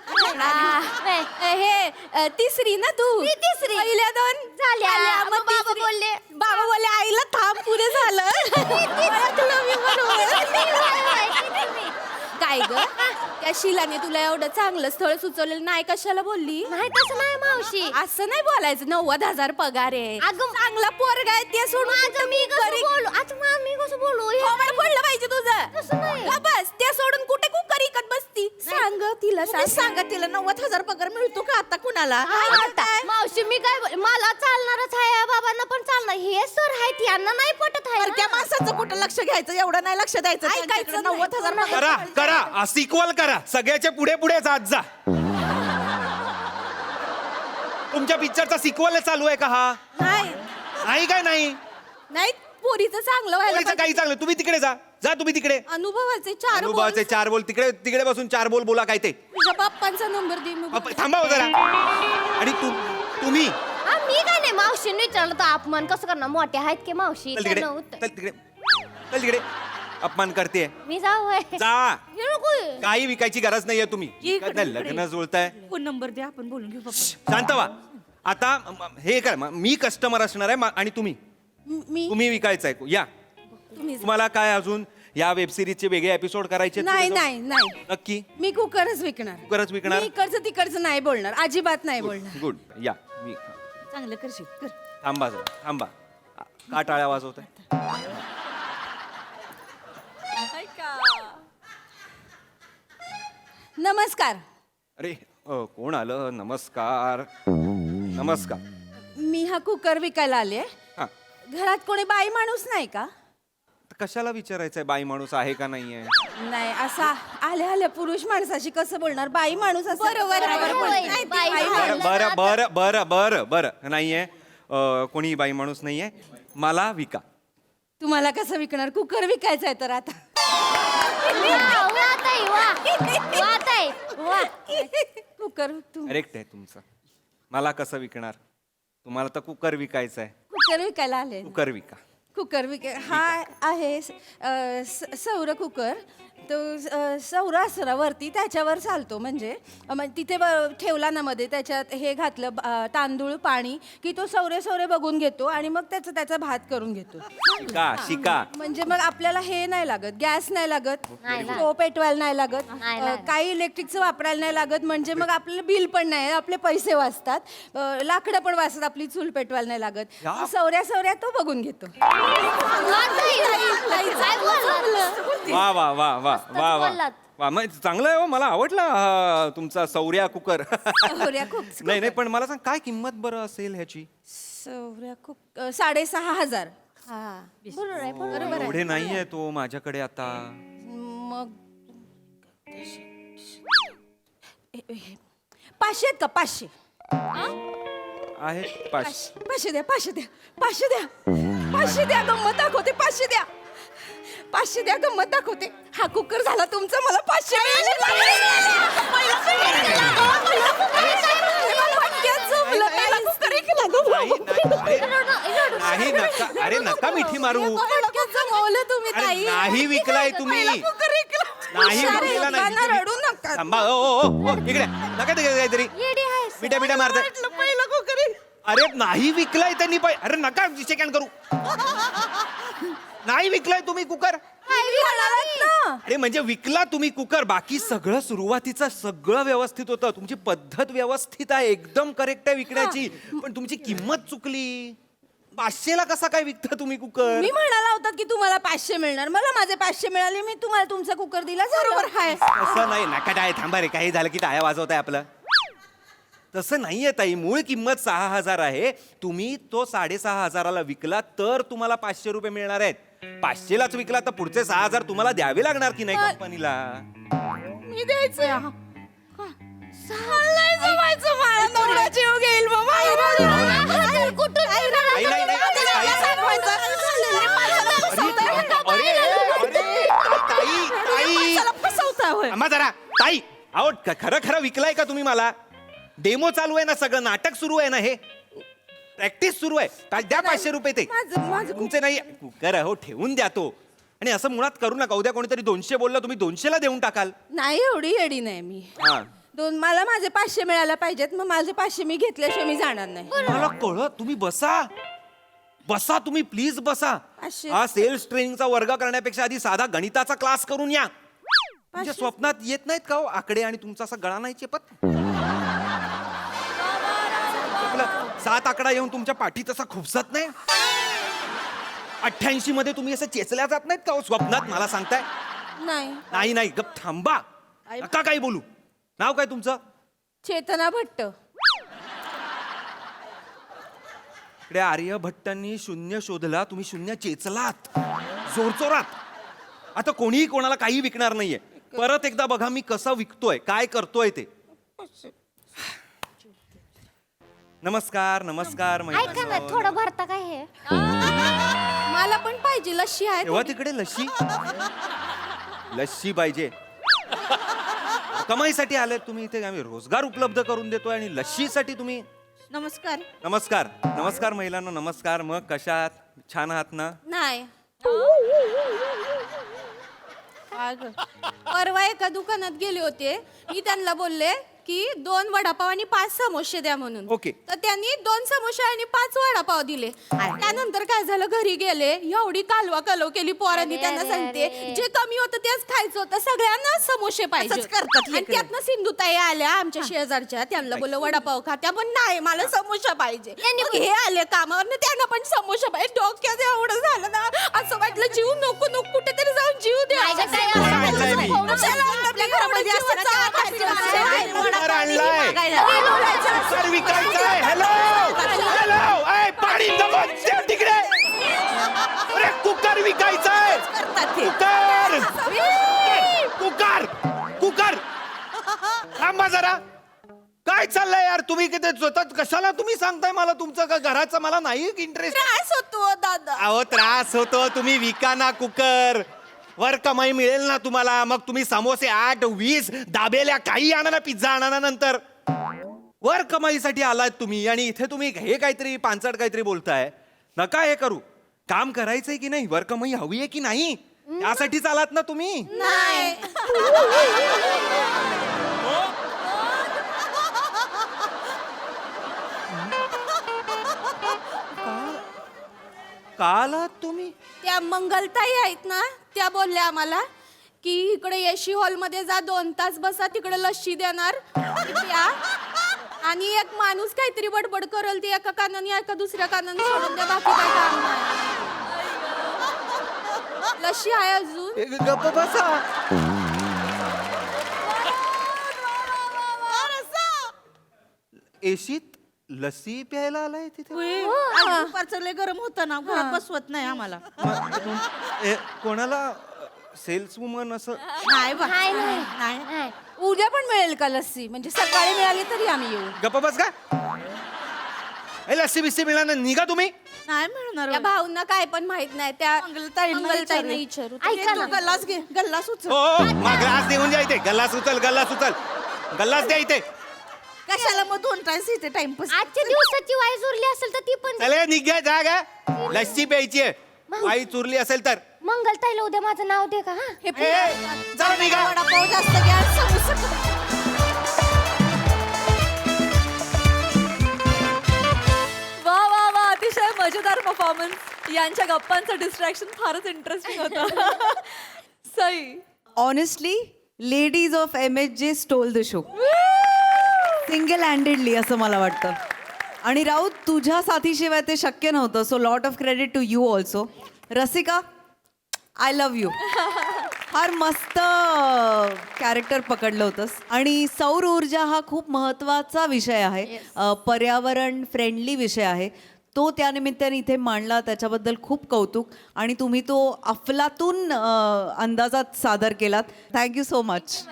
हे तिसरी ना तू मी तिसरी. पहिल्या दोन झाल्या. आल्या, मग बाबा तिसरी. बोलले. बाबा बोलले आईला थांब पुरे झालं ओळखलं मी बरोबर. काय ग त्या शिलाने तुला एवढं चांगलं स्थळ सुचवलेलं नाही कशाला बोलली नाही तसं नाही मावशी. असं नाही बोलायचं 90,000 पगार आहे अगं चांगला पोरगा आहे ते सोडून माझं मी कसं बोलू आता मी कसं बोलू हे थोबाड फोडलं पाहिजे तुझं तसं नाही. का बस ते सोडून कुठे कुकर इकत बसती सांग तिला सांग तिला 90,000 पगार मिळतो का आता कुणाला मावशी मी काय मला चालणारच आहे बाबांना पण चालणार. हे सर आहेत यांना नाही पटत आहे त्या माणसाचं कुठं लक्ष घ्यायचं एवढं नाही लक्ष द्यायचं ऐकायचं 90,000 पगार करा करा सिक्वल करा सगळ्याच्या पुढे पुढे जात जा. तुमच्या पिक्चरचा सिक्वल चालू आहे का हा? नाही नाही काय नाही नाही पोरीचं चांगलं व्हायला पोरीचं काही पाहिजे. चांगलं. तुम्ही तिकडे जा जा तुम्ही तिकडे. अनुभवाचे 4 अनुभवाचे 4 बोल तिकडे तिकडे बसून 4 बोल बोला काय ते. तुझ्या बाप्पांचा नंबर दे मग थांबा हो जरा. आणि तुम्ही मी काय नाही मावशीने विचारलं तर अपमान कसं करणार मोठे आहेत की मावशी चल तिकडे त्यांना उत्तर. चल तिकडे चल तिकडे. अपमान करते मी जाऊ होय. जा. हे नको हे. काही विकायची गरज नाहीये तुम्ही. विकत नाही, लग्न जुळताय. फोन नंबर दे आपण बोलून घेऊ शांत व्हा. आता हे कर मी कस्टमर असणार आहे आणि तुम्ही तुम्ही विकायचंय या. तुम्हाला काय अजून या वेब सिरीजचे वेगळे एपिसोड करायचे? नाही नाही नाही नक्की मी कुकरच विकणार कुकरच विकणार? मी इकडचं तिकडचं नाही बोलणार अजिबात नाही बोलणार गुड या मी चांगलं करशील कर थांबा जरा थांबा. का टाळ्या वाजवत आहे? नमस्कार अरे कोण आलं? नमस्कार नमस्कार. मी हा कुकर विकायला आले हा घरात कोणी बाई माणूस नाही का? तर कशाला विचारायचंय बाई माणूस आहे का नाहीये? नाही असा आल्या आल्या पुरुष माणसाशी कसं बोलणार बाई माणूस असं बरोबर होय. बाई माणूस. बरं बरं बरं बरं बरं नाहीये. कोणी बाई माणूस नाहीये. मला विका. तुम्हाला कसं विकणार कुकर विकायचं आहे तर आता वा ताई, वा. वा ताई, वा. कुकर करेक्ट आहे तुमचं. मला कसं विकणार? तुम्हाला तर कुकर विकायचं आहे. कुकर विकायला आले कुकर विका. कुकर विकाय हा आहे सौर कुकर तो सौराष्ट्रावरती त्याच्यावर चालतो म्हणजे तिथे ठेवला ना मध्ये त्याच्यात हे घातलं तांदूळ पाणी की तो सौरे सौरे बघून घेतो आणि मग त्याचा भात करून घेतो शिका म्हणजे मग आपल्याला हे नाही लागत गॅस नाही लागत नाही लागत. स्टोव पेटवायला नाही लागत नाही लागत. काही इलेक्ट्रिकचं वापरायला नाही लागत म्हणजे मग आपल्याला बिल पण नाही आपले पैसे वाचतात लाकडं पण वाचतात आपली चूल पेटवायला नाही लागत या. सौऱ्या तो बघून घेतो वा वा वा वा वा वा बोललात. वा मग चांगलं आहे हो मला आवडला हा, तुमचा सौर्या कुकर सौर्या खूप नाही नाही पण मला सांग काय किंमत बरं असेल ह्याची सौर्या खूप 6,500 बरोबर आहे बरोबर आहे. एवढे नाहीये तो माझ्याकडे आता मग 500 आहेत का 500 आहे 500 500 द्या 500 द्या 500 द्या 500 द्या गंमत दाखवते 500 द्या 500 द्या गंमत दाखवते हा कुकर झाला तुमचा मला 500 नाही नका अरे नका मिठी मारू तुम्ही अरे ताई नाही विकलाय तुम्ही नाही विकलेला नाही रडू नका थांबा ओ इकडे नका ते काहीतरी येडी आहेस. मिठ्या मिठ्या मारत अरे नाही विकलाय त्यांनी अरे नका सेकंड करू नाही विकलाय तुम्ही कुकर अरे म्हणजे विकला तुम्ही कुकर बाकी सगळं सुरुवातीचं सगळं व्यवस्थित होतं तुमची पद्धत व्यवस्थित आहे एकदम करेक्ट आहे विकण्याची पण तुमची किंमत चुकली 500ला कसा काय विकता तुम्ही कुकर मी म्हणाला होता की तुम्हाला 500 मिळणार मला माझे 500 मिळाले मी तुम्हाला तुमचा कुकर दिला बरोबर हाय असं नाही नका काय थांबा रे काही झालं की टाळ्या वाजवत आहे आपलं तसं नाहीये ताई मूळ किंमत 6,000 आहे तुम्ही तो 6,500ला विकला तर तुम्हाला 500 रुपये मिळणार आहेत 500लाच विकला तर पुढचे 6,000 तुम्हाला द्यावे लागणार की नाही कंपनीला मी द्यायचं जमायचं मला नवरा जीव घेईल नाही, नाही, नाही, फसवता जरा ताई अहो खरं खरं विकलाय का तुम्ही मला डेमो चालू आहे ना सगळं नाटक सुरू आहे ना हे प्रॅक्टिस सुरू आहे द्या 500 रुपये ते माझं तुमचे नाही कुकर हो ठेवून द्या तो आणि असं मुळात करू नका उद्या कोणीतरी 200 बोललं तुम्ही 200ला देऊन टाकाल नाही एवढी येडी नाही मी हा मला माझे 500 मिळायला पाहिजेत मग माझे 500 मी घेतल्याशिवाय मी जाणार नाही मला कळत तुम्ही बसा तुम्ही प्लीज बसा 500. हा सेल्स ट्रेनिंगचा वर्ग करण्यापेक्षा आधी साधा गणिताचा क्लास करून या तुमच्या स्वप्नात येत नाहीत का हो आकडे आणि तुमचा असा गळा नाही चेपत 7 आकडा येऊन तुमच्या पाठीत असा खुपसत नाही 88 मध्ये तुम्ही असं चेचल्या जात नाहीत का हो स्वप्नात मला सांगताय नाही नाही गप थांबा नका काही बोलू नाव काय तुमचं चेतना भट्ट इकडे आर्यभट्टांनी 0 शोधला तुम्ही 0 चेचलात जोरजोरात आता कोणीही कोणाला काही विकणार नाहीये परत एकदा बघा मी कसं विकतोय काय करतोय ते नमस्कार नमस्कार ऐका ना मैत्रिणींनो. थोडं भरता काय हे मला पण पाहिजे लस्सी आहे तेव्हा तिकडे लस्सी पाहिजे कमाईसाठी आले तुम्ही इथे आम्ही रोजगार उपलब्ध करून देतोय आणि लस्सीसाठी तुम्ही नमस्कार नमस्कार महिलांना नमस्कार मग कशा आहात छान आहात ना नाही परवा एका दुकानात गेले होते मी त्यांना बोलले की 2 वडापाव आणि 5 समोसे द्या म्हणून ओके. तर त्यांनी 2 समोसे आणि 5 वडापाव दिले त्यानंतर काय झालं घरी गेले एवढी कालवा कालव केली पोरांनी त्यांना सांगते जे कमी होतं तेच खायचं होतं सगळ्यांना समोसे पाहिजे आणि त्यातनं सिंधुताई आल्या आमच्या शेजारच्या त्यांना बोललं वडापाव खा त्या पण नाही मला समोसा पाहिजे मग हे आले कामावर त्यांना पण समोसा पाहिजे डोक्यात एवढं झालं ना असं वाटलं जीव नको नको कुठेतरी जाऊन जीव नाही गं, ताई, असं द्या बोलू नको. चला, आपल्या घरामध्ये असतं ना, चहा खायचं. कुकर आणलाय कुकर विकायचाय हॅलो पाणी दमन ठेव तिकडे अरे कुकर विकायचाय कुकर थांबा जरा काय चाललंय यार तुम्ही किती स्वतः कशाला तुम्ही सांगताय मला तुमचं का घराचं मला नाही इंटरेस्ट त्रास होतो दादा अहो त्रास होतो तुम्ही विका ना कुकर वर कमाई मिळेल ना तुम्हाला मग तुम्ही समोसे 8-20 दाबेल्या काही आणा ना पिझ्झा आणा ना नंतर वर कमाईसाठी आलात तुम्ही आणि इथे तुम्ही हे काहीतरी पांचट काहीतरी बोलताय नका हे करू काम करायचंय की नाही वर कमाई हवी आहे की नाही त्यासाठीच आलात ना तुम्ही? नाही का आलात तुम्ही? त्या मंगलताई आहेत ना त्या बोलल्या आम्हाला की इकडे येशी हॉलमध्ये जा 2 तास बसा तिकडे लस्सी देणार ती प्या. आणि एक माणूस काहीतरी बडबड करल ती एका कानाने एका दुसऱ्या कानाने सोडून द्या बाकी काय काम नाही. लस्सी आहे अजून गप्प बसा. एशीत लस्सी प्यायला आलाय तिथे? दुपारचं गरम होतं ना घरात बसवत नाही आम्हाला. कोणाला सेल्स वुमन असं? नाही नाही नाही उद्या पण मिळेल का लस्सी म्हणजे सकाळी मिळाली तरी आम्ही येऊ. गप्प बस का? लस्सी बिस्सी मिळालं निघा तुम्ही. नाही मिळणार. त्या भाऊंना काय पण माहित नाही त्या मंगलताईंना मंगलताईंना विचारू. विचारू ऐका ना. तू गल्लास घे गल्लास उचल. हो ग्लास देऊन द्या इथे. गल्लास उचल गल्लास उचल. गल्लास द्या इथे. कशाला मग 2 तास इथे टाइमपास. आजच्या दिवसाची वाईज उरली असेल तर ती पण चले निघा जा गा. लस्सी प्यायची आहे. वाई चुरली असेल तर मंगलताईला उद्या माझं नाव दे का हा जा निघा. वडापाव जास्त घ्या समोसा. वा वा वा अतिशय मजेदार परफॉर्मन्स. यांच्या गप्पांचं डिस्ट्रॅक्शन फारच इंटरेस्टिंग होतं. Sai honestly ladies of MHJ stole the show single handedly असं मला वाटतं. आणि राऊत तुझ्या साथीशिवाय ते शक्य नव्हतं. So lot of credit to you also. Rasika I love you. फार मस्त कॅरेक्टर पकडलं होतंस. आणि सौर ऊर्जा हा खूप महत्त्वाचा विषय आहे. पर्यावरण फ्रेंडली विषय आहे. तो त्यानिमित्ताने इथे मांडला त्याच्याबद्दल खूप कौतुक. आणि तुम्ही तो अफलातून अंदाजात सादर केलात. Thank you so much.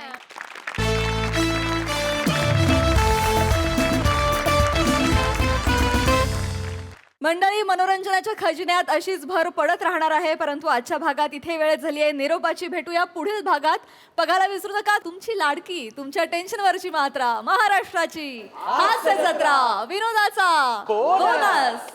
मंडळी, मनोरंजनाच्या खजिन्यात अशीच भर पडत राहणार आहे. परंतु आजच्या भागात इथे वेळ झाली आहे निरोपाची. भेटूया पुढील भागात. बघायला विसरू नका तुमची लाडकी, तुमच्या टेन्शनवरची मात्रा, महाराष्ट्राची हास्य जत्रा, विनोदाचा बोनस.